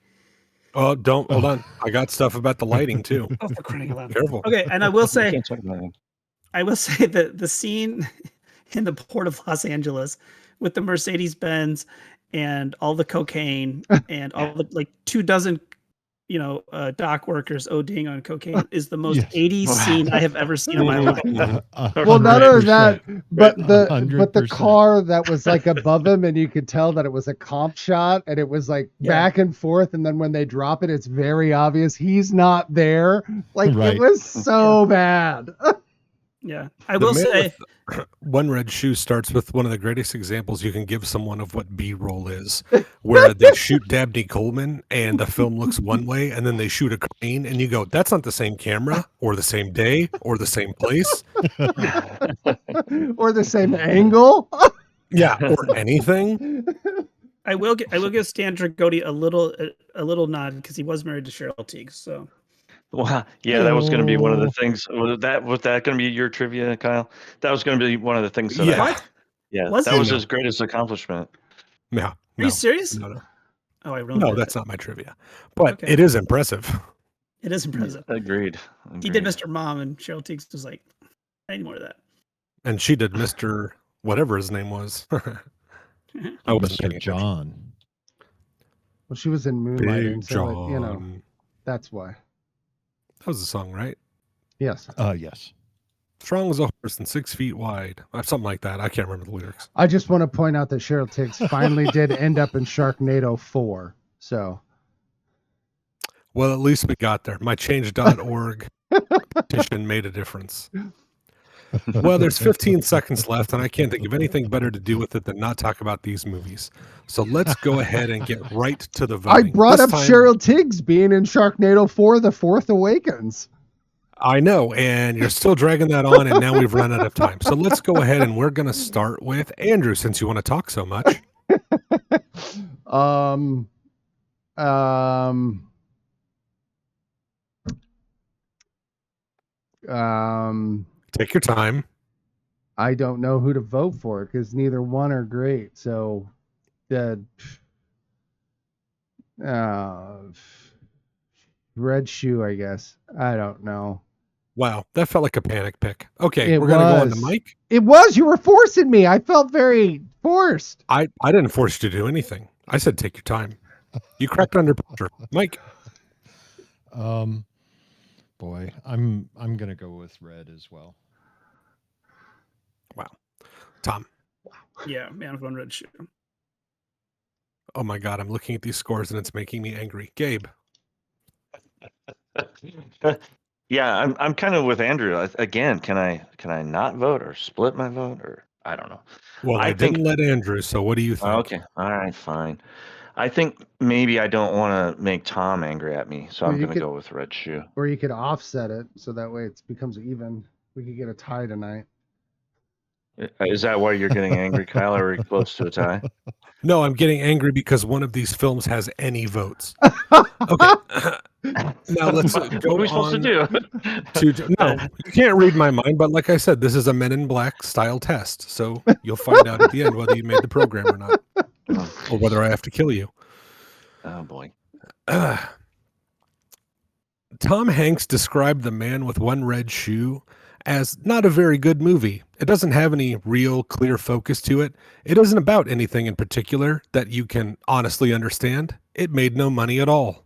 oh, don't hold on. I got stuff about the lighting too. Oh, for crying out loud. Careful. Okay, and I will say that the scene in the port of Los Angeles with the Mercedes-Benz and all the cocaine and all the 24 dock workers ODing on cocaine is the most 80s scene I have ever seen in my life. Well, not only that, but the car that was like above him, and you could tell that it was a comp shot, and it was like back and forth, and then when they drop it, it's very obvious he's not there. Like, It was so bad. Yeah, I The will Man say, with One Red Shoe starts with one of the greatest examples you can give someone of what B-roll is, where they shoot Dabney Coleman and the film looks one way, and then they shoot a crane, and you go, "That's not the same camera, or the same day, or the same place." Or the same angle. Yeah, or anything. I will give Stan Dragoti a little nod because he was married to Cheryl Teague. So Well, yeah, that was going to be one of the Heyo. things. Was that going to be your trivia, Kyle? That was going to be one of the things that Yeah. what? yeah, Was that it? was No. his greatest accomplishment. Yeah. Are you serious? No. Oh, I really No, missed that's it. not my trivia. But Okay. it is impressive. It is impressive. Agreed. He did Mr. Mom, and Cheryl Teague was like, "I need more of that." And she did Mr. whatever his name was. I wasn't paying Mr. attention. John. Well, she was in Moonlighting, Big so John. that's why. That was the song, right? Yes. Yes. Strong as a horse and 6 feet wide. Something like that. I can't remember the lyrics. I just want to point out that Cheryl Teague finally did end up in Sharknado 4. So Well, at least we got there. My change.org petition made a difference. Well, there's 15 seconds left, and I can't think of anything better to do with it than not talk about these movies. So let's go ahead and get right to the I voting. brought This up time- Cheryl Teague being in Sharknado 4: The Force Awakens. I know, and you're still dragging that on, and now we've run out of time. So let's go ahead, and we're going to start with Andrew, since you want to talk so much. Take your time. I don't know who to vote for because neither one are great. So the Red Shoe, I guess. I don't know. Wow, that felt like a panic pick. Okay, It we're going to go on was. to Mike. It was. You were forcing me. I felt very forced. I didn't force you to do anything. I said take your time. You cracked under pressure. Mike. Boy, I'm gonna go with red as well. Wow. Tom. Yeah, Man with One Red Shoe. Oh my God, I'm looking at these scores and it's making me angry. Gabe. Yeah, I'm kind of with Andrew. Again, can I not vote or split my vote, or I don't know. Well, I think- didn't let Andrew, so what do you think? Okay, all right, fine. I think maybe I don't want to make Tom angry at me, so Well, I'm you going to could- go with Red Shoe. Or you could offset it so that way it becomes even. We could get a tie tonight. Is that why you're getting angry, Kyle? Or are we close to a tie? No, I'm getting angry because one of these films has any votes. Okay. Now let's What go are we supposed on to do? No, you can't read my mind, but like I said, this is a Men in Black style test. So you'll find out at the end whether you made the program or not, or whether I have to kill you. Oh boy. Tom Hanks described The Man with One Red Shoe as not a very good movie. It doesn't have any real clear focus to it. It isn't about anything in particular that you can honestly understand. It made no money at all.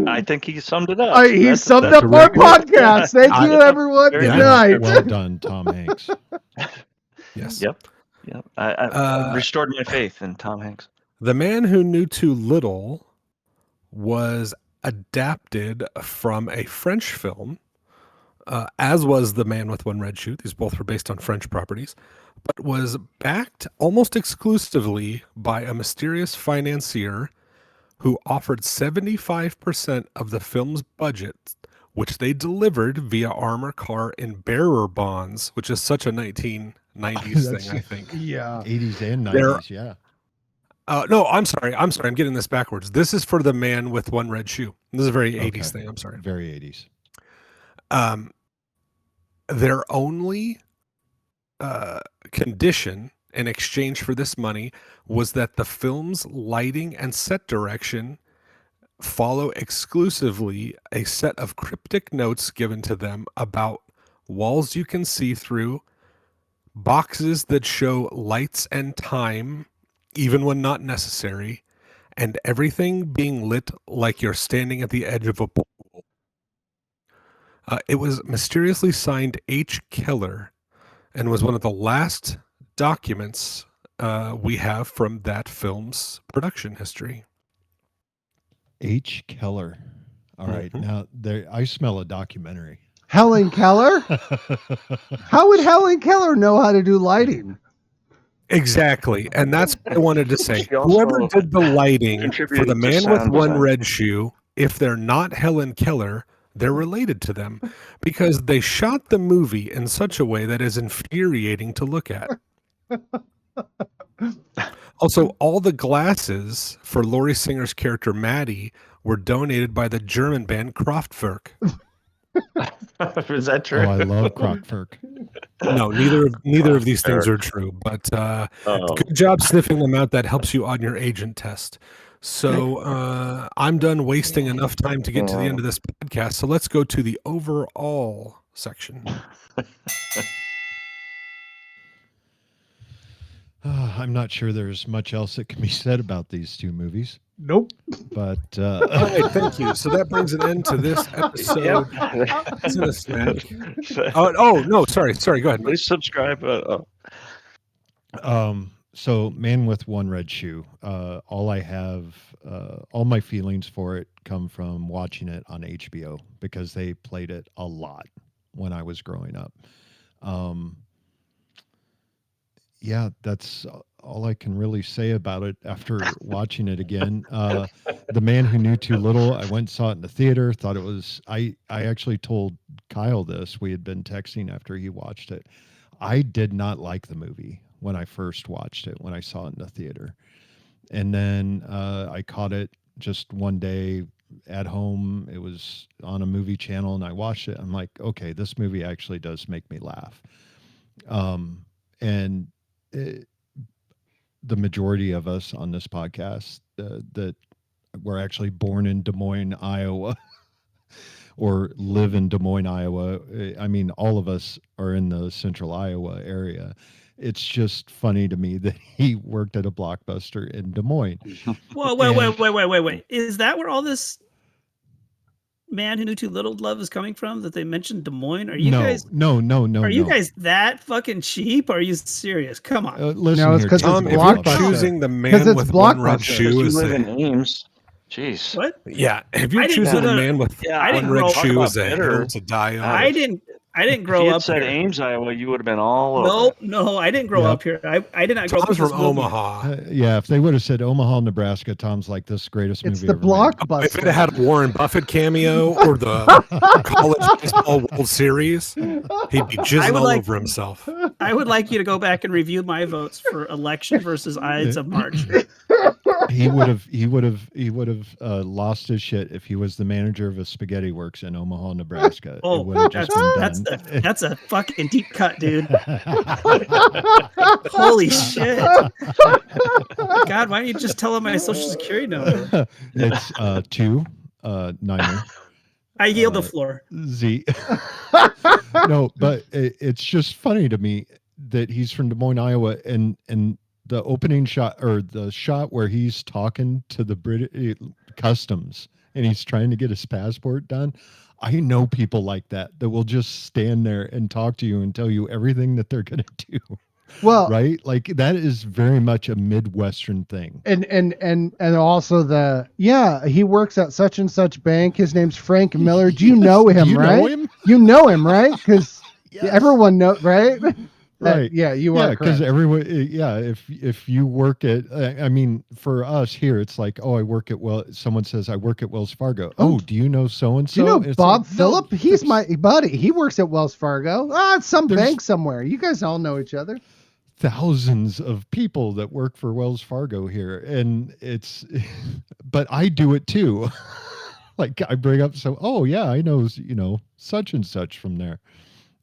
I think he summed it up. He summed that's up a our record. podcast. Thank you, everyone. Very Good good. night. Well done, Tom Hanks. Yes. Yep. I restored my faith in Tom Hanks. The Man Who Knew Too Little was adapted from a French film, as was The Man with One Red Shoe. These both were based on French properties, but was backed almost exclusively by a mysterious financier who offered 75% of the film's budget, which they delivered via armor car and bearer bonds, which is such a 1990s That's- thing, I think. Yeah. 80s and There- 90s, yeah. No, I'm sorry. I'm getting this backwards. This is for The Man with One Red Shoe. This is a very 80s thing. I'm sorry. Very 80s. Their only condition in exchange for this money was that the film's lighting and set direction follow exclusively a set of cryptic notes given to them about walls you can see through, boxes that show lights and time, even when not necessary, and everything being lit like you're standing at the edge of a pool. It was mysteriously signed H. Keller and was one of the last documents we have from that film's production history. H. Keller. All right. Mhm. Now, there, I smell a documentary. Helen Keller? How would Helen Keller know how to do lighting? Exactly. And that's what I wanted to say. She also Whoever did the lighting for contributed the to man with sound one design. red shoe, if they're not Helen Keller, they're related to them because they shot the movie in such a way that is infuriating to look at. Also, all the glasses for Laurie Singer's character Maddie were donated by the German band Kraftwerk. Is that true? Oh, I love Crockfurk. No, neither of these things are true. But good job sniffing them out. That helps you on your agent test. So I'm done wasting enough time to get to the end of this podcast. So let's go to the overall section. I'm not sure there's much else that can be said about these two movies, Nope. but All right, thank you. So that brings an end to this episode. Isn't a snack? Oh no, sorry. Go ahead. Please subscribe. So Man with One Red Shoe. All my feelings for it come from watching it on HBO because they played it a lot when I was growing up. Yeah, that's all I can really say about it after watching it again. The Man Who Knew Too Little, I went and saw it in the theater, thought it was, I actually told Kyle this. We had been texting after he watched it. I did not like the movie when I first watched it, when I saw it in the theater. And then I caught it just one day at home. It was on a movie channel and I watched it. I'm like, okay, this movie actually does make me laugh. And the majority of us on this podcast that were actually born in Des Moines, Iowa, or live in Des Moines, Iowa. I mean, all of us are in the central Iowa area. It's just funny to me that he worked at a Blockbuster in Des Moines. Whoa, wait. Is that where all this Man Who Knew Too Little love is coming from? That they mentioned Des Moines? Are you guys? No. Are you guys that fucking cheap? Are you serious? Come on. Listen No, it's here, 'cause Tom, it's if you're Blockbuster. choosing the 'Cause man it's with one red Blockbuster. shoe, You is live a, in Ames. Jeez. What? yeah. If you're I didn't choosing know the that- man with I didn't one red grow up shoe about as a better. hill to die on, I didn't If grow you had up said here. Ames, Iowa, you would have been all over. Nope, no, I didn't grow Yep. up here. I did not grow up Tom's with from this movie. Omaha. yeah, if they would have said Omaha, Nebraska, Tom's like, this is the greatest It's movie the ever made. Blockbuster. If it had a Warren Buffett cameo or the college baseball World Series, he'd be jizzing all over himself. I would like you to go back and review my votes for election versus Ides of March. He would have lost his shit if he was the manager of a spaghetti works in Omaha, Nebraska. Oh, it would have just been done. that's a fucking deep cut, dude. Holy shit. God, why don't you just tell him my social security number? It's 2 9 I yield the floor. Z. No, but it's just funny to me that he's from Des Moines, Iowa, and the opening shot or the shot where he's talking to the British customs and he's trying to get his passport done. I know people like that will just stand there and talk to you and tell you everything that they're going to do. Well, Right? Like that is very much a Midwestern thing. and also he works at such and such bank. His name's Frank Miller. Do you know him, Do you right? know him? You know him, right? Because Yes. everyone knows, right? Right. Yeah, you are because correct. everyone, if you work at, I mean, for us here, it's like, oh, I work at someone says I work at Wells Fargo. Oh, do you know so and Do so? you know It's Bob like, no, Phillip? He's there's my buddy. He works at Wells Fargo. It's some There's- bank somewhere. You guys all know each other. thousands of people that work for Wells Fargo here, and it's, but I do it too. Like I bring up, oh yeah, I know, such and such from there.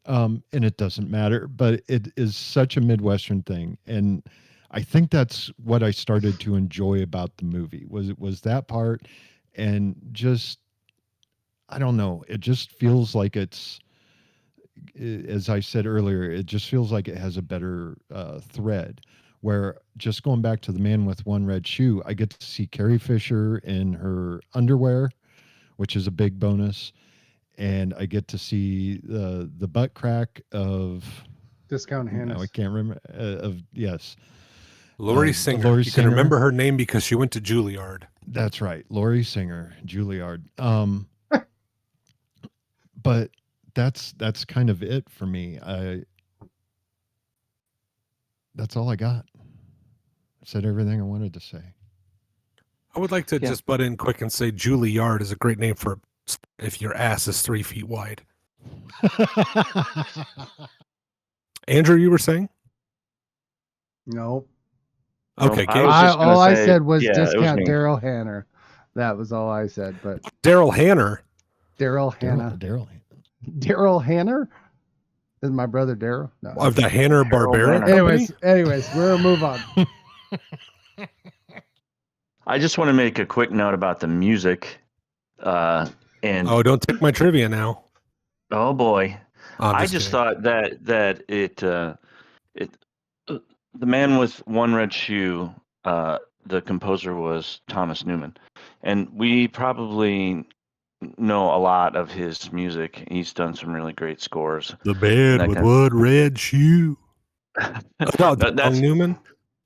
And it doesn't matter, but it is such a Midwestern thing. And I think that's what I started to enjoy about the movie was that part. And just, I don't know, it just feels like it's, as I said earlier, it just feels like it has a better thread where just going back to the Man with One Red Shoe, I get to see Carrie Fisher in her underwear, which is a big bonus. And I get to see the butt crack of Discount Hannah. I can't remember yes, Laurie Singer. Laurie You Singer. can remember her name because she went to Juilliard. That's right, Laurie Singer, Juilliard. But that's kind of it for me. That's all I got. I said everything I wanted to say. I would like to Yeah. just butt in quick and say Juilliard is a great name for if your ass is 3 feet wide. Andrew, you were saying? Nope. Okay, I Gabe. was just gonna All I say, said was yeah, it was discount me. Daryl Hannah. That was all I said. But Daryl Hannah. Daryl Hannah. Daryl. Daryl Hannah? Is my brother Daryl? No. Of the Hanna-Barbera Harold company? Anyways, we'll move on. I just want to make a quick note about the music. And Oh, don't take my trivia now. oh boy, I'm I just just kidding. thought that the man with one red shoe, the composer was Thomas Newman, and we probably know a lot of his music. He's done some really great scores. The man that with kind one red shoe. No, That's Newman?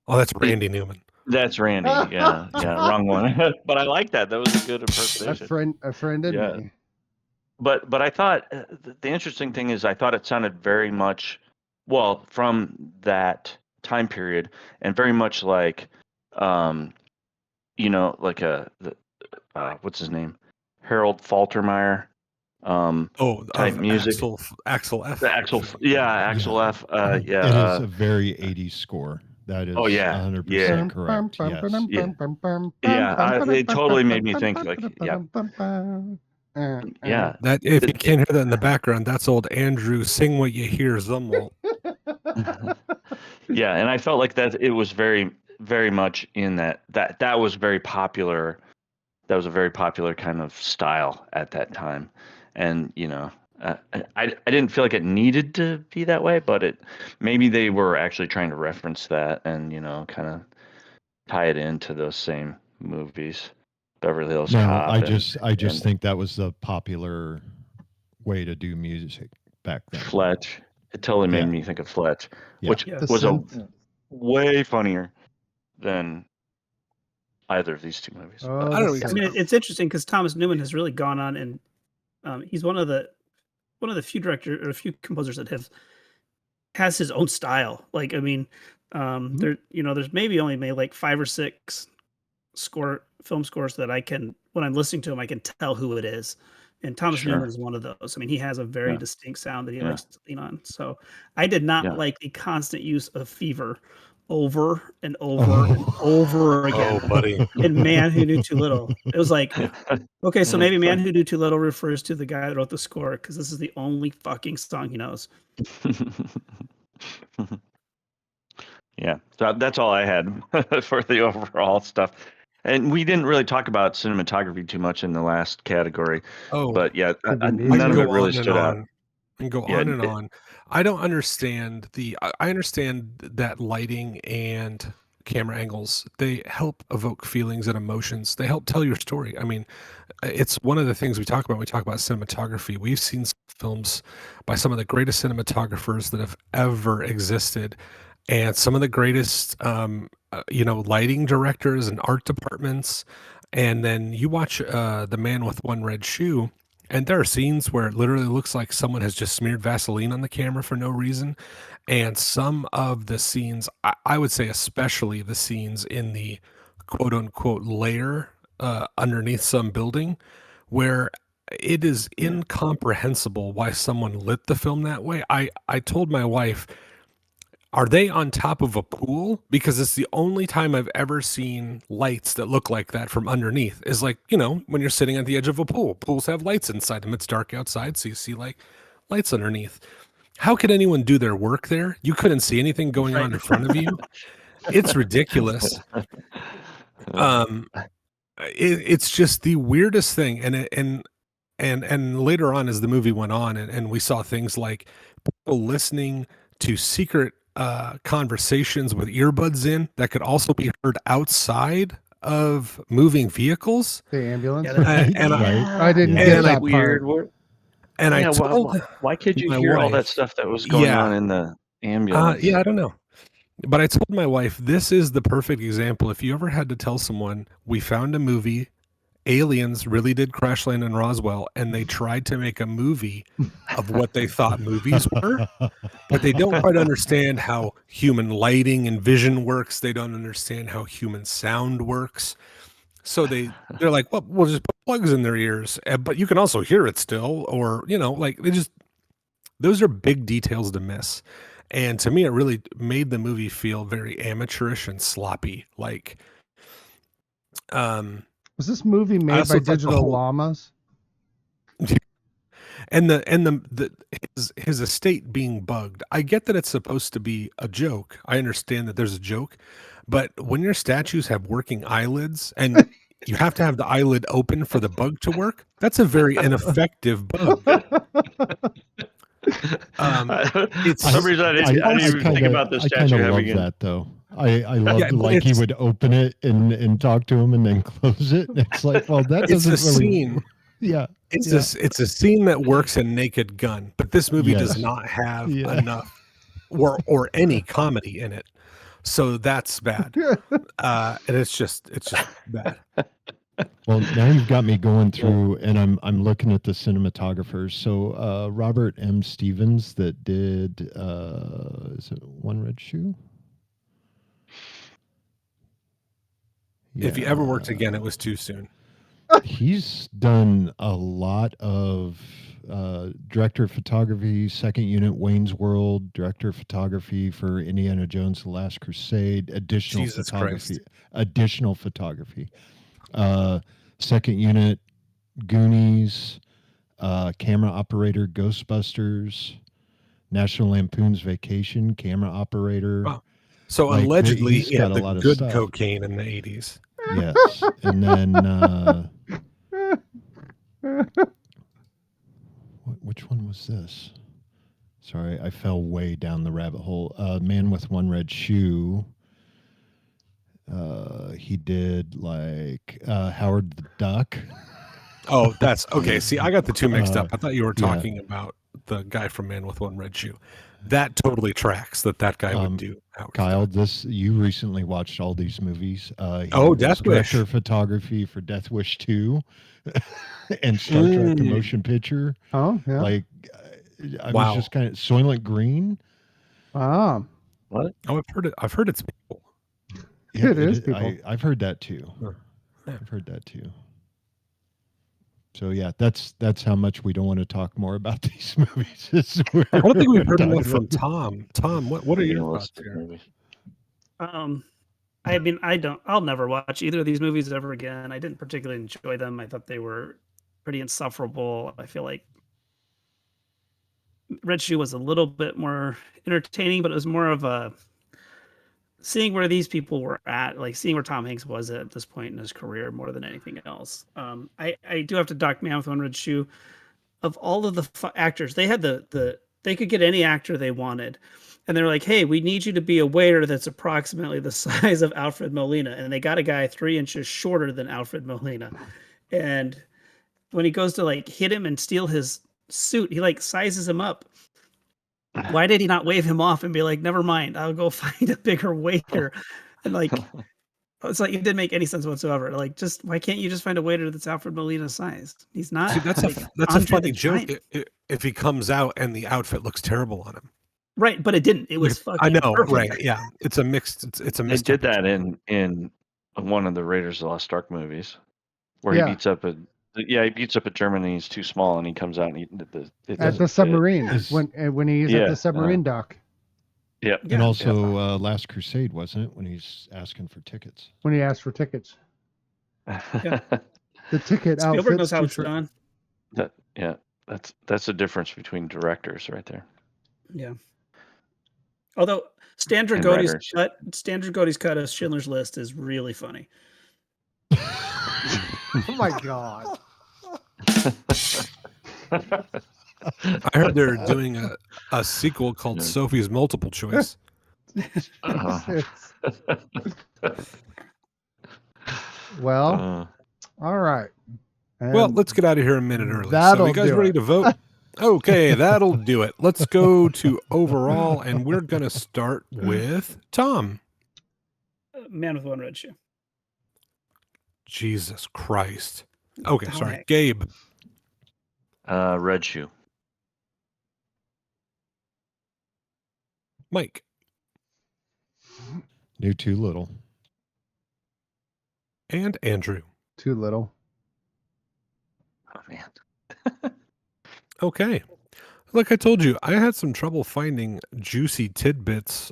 Oh, that's Randy Newman. that's Randy. Yeah, wrong one. But I like that. That was a good a impersonation. friend in Yeah. me. But I thought the interesting thing is I thought it sounded very much from that time period and very much like like what's his name, Harold Faltermeyer type Of music. Axel F. The Axel F. It is a very 80s score. That is 100% correct. Yes. It totally made me think like That if you can't hear that in the background, that's old Andrew. Sing what you hear, Zumwalt. Yeah, and I felt like that it was very, very much in that was very popular. That was a very popular kind of style at that time, and I didn't feel like it needed to be that way, but maybe they were actually trying to reference that and kind of tie it into those same movies, Beverly Hills No, Cop. I just think that was the popular way to do music back then. Fletch. It totally made me think of Fletch, which was way funnier than either of these two movies. Oh, I don't I mean, it's interesting because Thomas Newman has really gone on, and he's one of the few directors or a few composers that has his own style. Like, I mean, there's maybe only like 5 or 6 film scores that when I'm listening to him, I can tell who it is. And Thomas Newman is one of those. I mean, he has a very distinct sound that he likes to lean on. So I did not like the constant use of Fever over and over and over again. Oh, buddy. And Man Who Knew Too Little. It was like, okay, so maybe Man Who Knew Too Little refers to the guy that wrote the score because this is the only fucking song he knows. Yeah, so that's all I had for the overall stuff. And we didn't really talk about cinematography too much in the last category. Oh, but yeah, none of it really stood out. And go on and on. I don't understand I understand that lighting and camera angles, they help evoke feelings and emotions. They help tell your story. I mean, it's one of the things we talk about when we talk about cinematography. We've seen films by some of the greatest cinematographers that have ever existed, and some of the greatest lighting directors and art departments. And then you watch The Man with One Red Shoe, and there are scenes where it literally looks like someone has just smeared Vaseline on the camera for no reason. And some of the scenes, I would say especially the scenes in the quote unquote layer underneath some building, where it is incomprehensible why someone lit the film that way. I told my wife, are they on top of a pool? Because it's the only time I've ever seen lights that look like that from underneath. Is like, when you're sitting at the edge of a pool. Pools have lights inside them. It's dark outside, so you see like lights underneath. How could anyone do their work there? You couldn't see anything going on in front of you. It's ridiculous. It's just the weirdest thing. And later on, as the movie went on, and we saw things like people listening to secret conversations with earbuds in that could also be heard outside of moving vehicles. The ambulance. I didn't get that weird part. And I told why could you hear all that stuff that was going on in the ambulance? I don't know. But I told my wife, this is the perfect example. If you ever had to tell someone, we found a movie aliens really did crash land in Roswell, and they tried to make a movie of what they thought movies were, but they don't quite understand how human lighting and vision works. They don't understand how human sound works. So they're like, well, we'll just put plugs in their ears, but you can also hear it still, or like those are big details to miss. And to me, it really made the movie feel very amateurish and sloppy. Like, Was this movie made also by thought the digital whole- llamas? and his estate being bugged. I get that it's supposed to be a joke. I understand that there's a joke, but when your statues have working eyelids and you have to have the eyelid open for the bug to work, that's a very ineffective bug. For it's- some reason, I didn't even think about the I statue kind of having love it. that though. I loved Yeah, like he it's- would open it and talk to him and then close it. And it's like, well, that It's doesn't a really. scene. Yeah. It's Yeah. it's a scene that works in Naked Gun, but this movie does Yes. not have Yeah. enough or any comedy in it. So that's bad. And it's just bad. Well, now you've got me going through, and I'm looking at the cinematographers. So Robert M. Stevens that did is it One Red Shoe? If he ever worked Yeah. again, it was too soon. He's done a lot of director of photography, second unit Wayne's World, director of photography for Indiana Jones: The Last Crusade, additional Jesus photography, Christ. additional photography. Second unit Goonies, camera operator Ghostbusters, National Lampoon's Vacation, camera operator. Wow. So Like, allegedly, he's he had got a the lot of good stuff. cocaine in the 80s. Yes. And then which one was this? Sorry, I fell way down the rabbit hole. Man with One Red Shoe. He did like Howard the Duck. Oh, that's okay. See, I got the two mixed up. I thought you were yeah. talking about the guy from Man with One Red Shoe. That totally tracks that guy would do. Howard Kyle, Duck. you recently watched all these movies. He Oh, was Death Wish. director of photography for Death Wish 2 and Star Trek the Motion Picture. Oh, yeah. Like, I Wow. was just kind of Soylent Green. Ah, Oh, I've heard it. I've heard it's people. Yeah, It is people. I've heard that too. Sure. Yeah. I've heard that too. So yeah, that's how much we don't want to talk more about these movies. I don't think we've heard Talking enough from about- Tom. Tom, what are You your know, thoughts those here? movies. I mean, I'll never watch either of these movies ever again. I didn't particularly enjoy them. I thought they were pretty insufferable. I feel like Red Shoe was a little bit more entertaining, but it was more of a seeing where these people were at, like seeing where Tom Hanks was at this point in his career more than anything else. I do have to dock Man with One Red Shoe. Of all of the actors, they had they could get any actor they wanted. And they're like, hey, we need you to be a waiter that's approximately the size of Alfred Molina. And they got a guy 3 inches shorter than Alfred Molina. And when he goes to like hit him and steal his suit, he like sizes him up. Why did he not wave him off and be like, never mind, I'll go find a bigger waiter? And like, it's like, it didn't make any sense whatsoever. Like, just why can't you just find a waiter that's Alfred Molina's size? He's not. See, that's like, a Andre funny the joke Giant. if he comes out and the outfit looks terrible on him. Right, but it didn't. It was fucking I know, perfect. right? Yeah, it's a mixed. It's a They mixed. did that in one of the Raiders of the Lost Ark movies, where Yeah. he beats up a German and he's too small, and he comes out and it at doesn't the fit. submarine Is- when he's at Yeah, the submarine dock Yeah, Yeah. And also Last Crusade, wasn't it, when he's asking for tickets? when he asked for tickets. Yeah. The ticket Spielberg outfits knows how too it's short. done. that's the difference between directors right there. Yeah. Although Stan And Dragody's cut of Schindler's List is really funny. Oh my god! I heard they're doing a sequel called Yeah. Sophie's Multiple Choice. Well, all right. Well, And let's get out of here a minute early. So, that'll you guys do ready it. to vote? Okay, that'll do it. Let's go to overall, and we're gonna start with Tom. Man with One Red Shoe. Jesus Christ. Okay, Tom sorry. Hanks. Gabe. Red Shoe. Mike. Knew too little. And Andrew. Too little. Oh man. Okay. Like I told you, I had some trouble finding juicy tidbits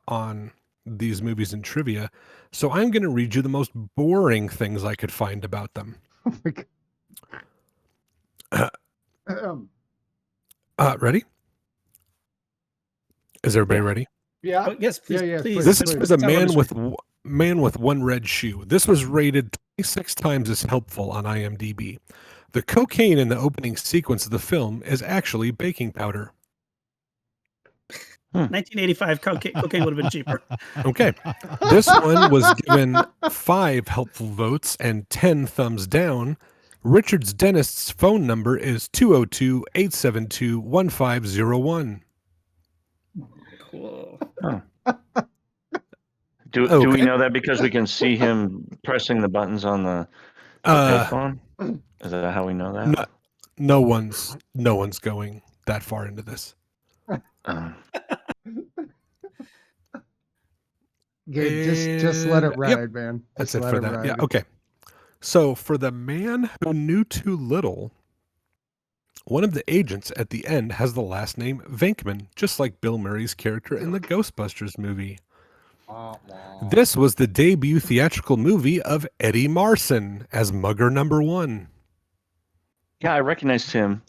on these movies in trivia, so I'm going to read you the most boring things I could find about them. Oh my God. Ready? Is everybody Yeah. ready? Yeah. Oh, yes, please, Yeah, please. This please. is a Tell what man it's with man with one red shoe. This was rated 26 times as helpful on IMDb. The cocaine in the opening sequence of the film is actually baking powder. 1985 cocaine would have been cheaper. Okay. This one was given 5 helpful votes and 10 thumbs down. Richard's dentist's phone number is 202-872-1501. Cool. Do we Okay. know that because we can see him pressing the buttons on the Uh, payphone? Is that how we know that? no one's going that far into this. Gabe, just let it And- ride, yep, man. That's Just it let for it that. ride. Yeah, okay. So for the man who knew too little, one of the agents at the end has the last name Venkman, just like Bill Murray's character in the Ghostbusters movie. This was the debut theatrical movie of Eddie Marsan as Mugger number 1. Yeah, I recognized him.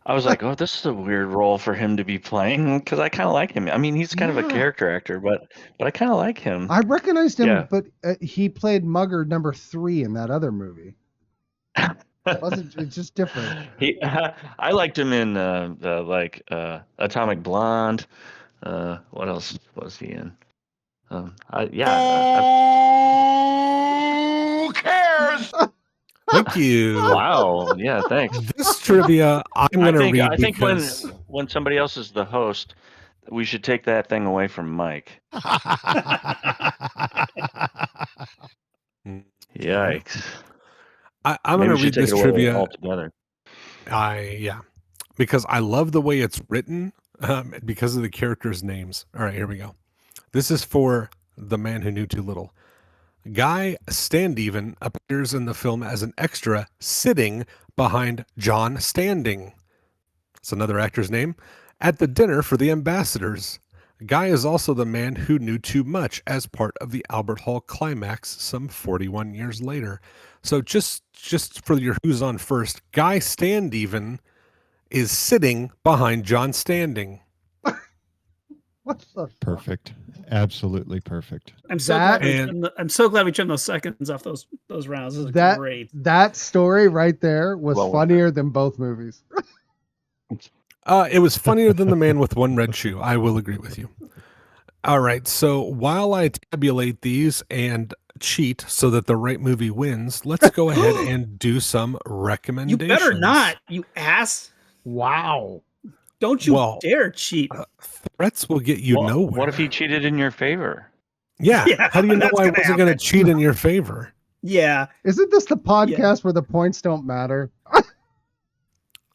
I was like, oh, this is a weird role for him to be playing because I kind of like him. I mean, he's kind of a Yeah. character actor, but I kind of like him. I recognized him, Yeah. but he played Mugger number 3 in that other movie. It's just different. I liked him in Atomic Blonde. What else was he in? Who cares? Thank you. Wow. Yeah. Thanks. This trivia I'm going to read I think because when somebody else is the host, we should take that thing away from Mike. Yikes. I'm Maybe going we to should read take this it away trivia. altogether. Because I love the way it's written because of the characters' names. All right, here we go. This is for the man who knew too little. Guy Standeven appears in the film as an extra sitting behind John Standing. It's another actor's name. At the dinner for the ambassadors. Guy is also the man who knew too much as part of the Albert Hall climax some 41 years later. So just for your who's on first, Guy Standeven is sitting behind John Standing. What the Perfect. Absolutely perfect. I'm so That- glad I'm so glad we trimmed those seconds off those rounds. This is That- great. That story right there was Well, funnier than both movies. It was funnier than the man with one red shoe. I will agree with you. All right. So while I tabulate these and cheat so that the right movie wins, let's go ahead and do some You recommendations. better not, you ass. Wow. Don't you Well, dare cheat. Threats will get you nowhere. What if he cheated in your favor? Yeah. Yeah, How do you know that's I gonna wasn't going to happen. cheat in your favor? Yeah. Isn't this the podcast where the points don't matter?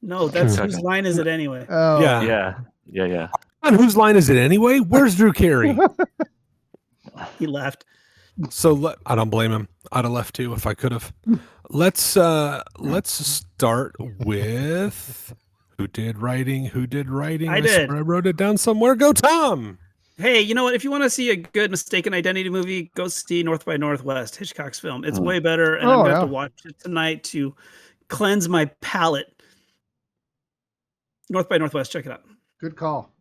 No, that's True. whose line is it anyway? Oh. Yeah. Yeah. On whose line is it anyway? Where's Drew Carey? He left. So I don't blame him. I'd have left too if I could have. Let's start with who did writing. I did. swear I wrote it down somewhere. Go Tom. Hey, you know what? If you want to see a good mistaken identity movie, go see North by Northwest, Hitchcock's film. It's way better, and I'm going to have to watch it tonight to cleanse my palate. North by Northwest, check it out. Good call.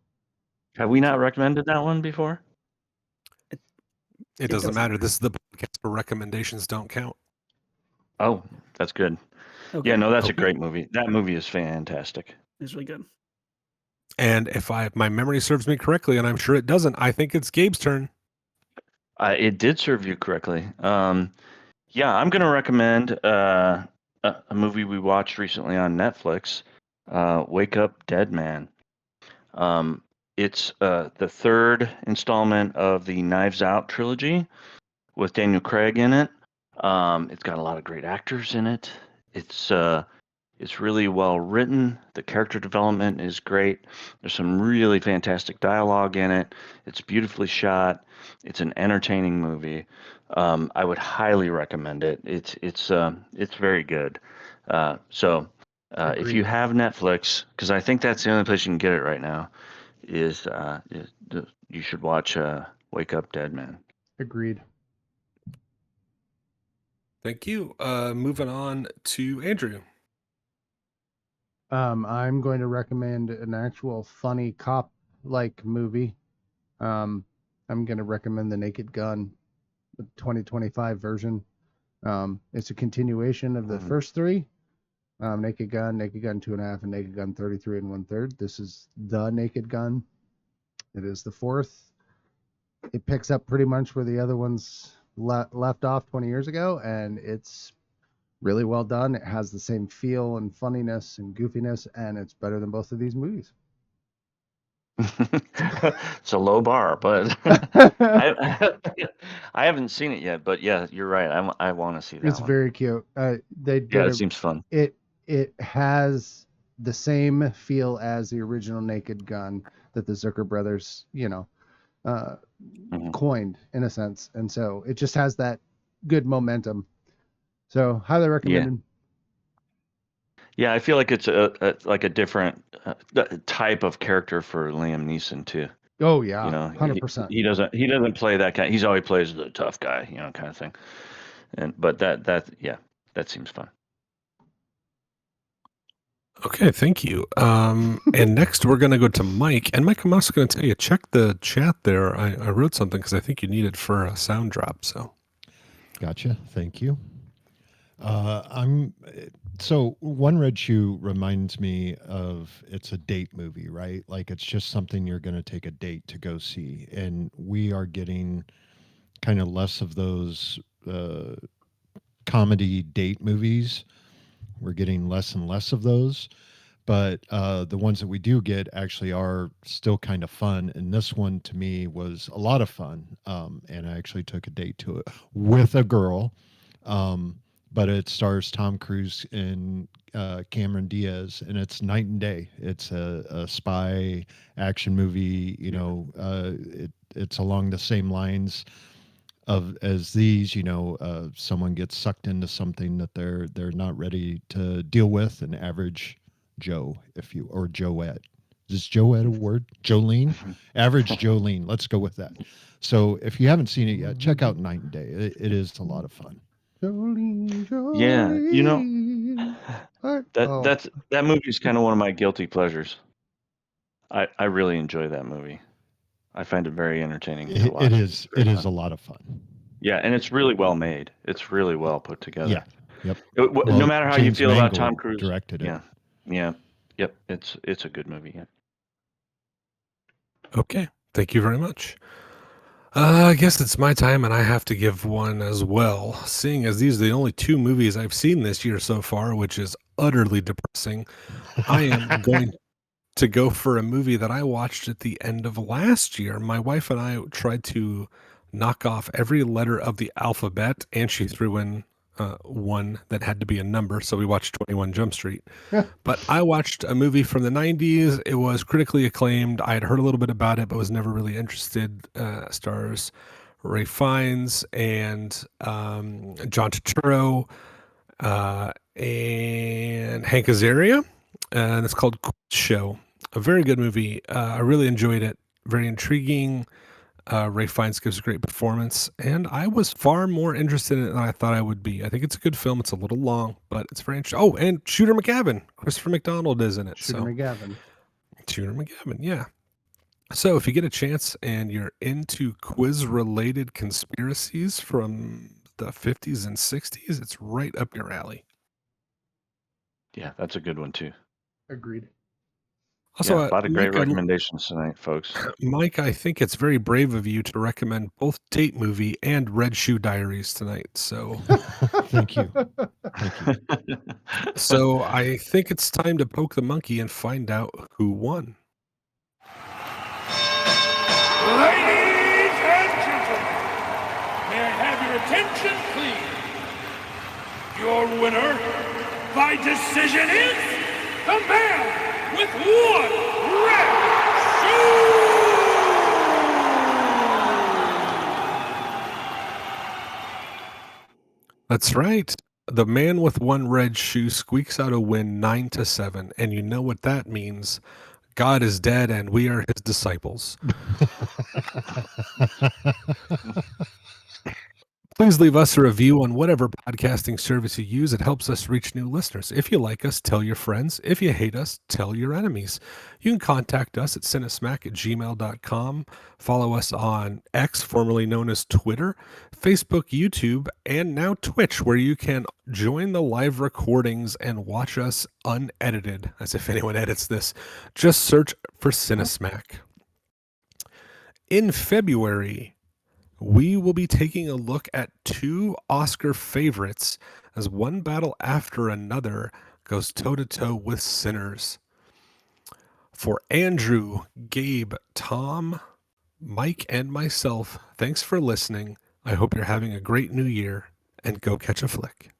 Have we not recommended that one before? It doesn't matter. This is the podcast where recommendations don't count. Oh, that's good. Okay. Yeah, no, that's a Okay. great movie. That movie is fantastic. It's really good. And if my memory serves me correctly, and I'm sure it doesn't, I think it's Gabe's turn. It did serve you correctly. Yeah, I'm going to recommend a movie we watched recently on Netflix, Wake Up Dead Man. It's the third installment of the Knives Out trilogy with Daniel Craig in it. It's got a lot of great actors in it. It's really well written. The character development is great. There's some really fantastic dialogue in it. It's beautifully shot. It's an entertaining movie. I would highly recommend it. It's very good. So if you Agreed. have Netflix, because I think that's the only place you can get it right now, you should watch Wake Up Dead Man. Agreed. Thank you. Moving on to Andrew. I'm going to recommend an actual funny cop-like movie. I'm going to recommend The Naked Gun, the 2025 version. It's a continuation of the first three. Naked Gun 2.5, and Naked Gun 33 1/3. This is The Naked Gun. It is the fourth. It picks up pretty much where the other ones left off 20 years ago, and it's really well done. It has the same feel and funniness and goofiness, and it's better than both of these movies. It's a low bar, but I haven't seen it yet. But yeah, you're right. I want to see that It's one. very cute. They did Yeah, it seems fun. It has the same feel as the original Naked Gun that the Zucker brothers, coined in a sense, and so it just has that good momentum. So highly recommended. Yeah, I feel like it's like a different type of character for Liam Neeson too. Oh yeah, 100%. 100%. He doesn't play that kind. He's always plays the tough guy, kind of thing. But that seems fun. Okay, thank you. And next we're going to go to Mike. And Mike, I'm also going to tell you, check the chat there. I wrote something because I think you need it for a sound drop. So, Gotcha. Thank you. So One Red Shoe reminds me of, it's a date movie, right? Like it's just something you're going to take a date to go see. And we are getting kind of less of those comedy date movies. We're getting less and less of those. But the ones that we do get actually are still kind of fun. And this one to me was a lot of fun. And I actually took a date to it with a girl. But it stars Tom Cruise and Cameron Diaz, and it's night and day. It's a spy action movie. It's along the same lines as these. Someone gets sucked into something that they're not ready to deal with. An average Joe, or Joette. Is Joette a word? Jolene? Average Jolene. Let's go with that. So if you haven't seen it yet, check out Night and Day. It is a lot of fun. Jolene, Yeah, Jolene. that movie is kind of one of my guilty pleasures. I really enjoy that movie. I find it very entertaining to watch. It is a lot of fun. Yeah, and it's really well made. It's really well put together. Yeah. Yep. No matter how James you feel about Mangold Tom Cruise, directed it. Yeah. Yep. It's a good movie. Yeah. okay. Thank you very much. I guess it's my time, and I have to give one as well, seeing as these are the only two movies I've seen this year so far, which is utterly depressing. I am going to go for a movie that I watched at the end of last year. My wife and I tried to knock off every letter of the alphabet, and she threw in one that had to be a number, so we watched 21 Jump Street. But I watched a movie from the 90s. It was critically acclaimed. I had heard a little bit about it, but was never really interested. Stars Ralph Fiennes and John Turturro and Hank Azaria, and it's called Quiz Show. A very good movie. I really enjoyed it. Very intriguing. Ralph Fiennes gives a great performance, and I was far more interested in it than I thought I would be. I think it's a good film. It's a little long, but it's very interesting. Oh, and Shooter McGavin. Christopher McDonald is in it. Shooter McGavin, yeah. So if you get a chance and you're into quiz-related conspiracies from the 50s and 60s, it's right up your alley. Yeah, that's a good one too. Agreed. Also, a lot of great recommendations tonight, folks. Mike, I think it's very brave of you to recommend both Date Movie and Red Shoe Diaries tonight. So, thank you. So I think it's time to poke the monkey and find out who won. Ladies and gentlemen, may I have your attention, please? Your winner, by decision is the man with one red shoe! That's right. The man with one red shoe squeaks out a win 9-7, and you know what that means. God is dead and we are his disciples. Please leave us a review on whatever podcasting service you use. It helps us reach new listeners. If you like us, tell your friends. If you hate us, tell your enemies. You can contact us at cinesmack@gmail.com. Follow us on X, formerly known as Twitter, Facebook, YouTube, and now Twitch, where you can join the live recordings and watch us unedited, as if anyone edits this. Just search for Cinesmack. In February, we will be taking a look at 2 Oscar favorites as one battle after another goes toe-to-toe with Sinners. For Andrew, Gabe, Tom, Mike, and myself, thanks for listening. I hope you're having a great new year, and go catch a flick.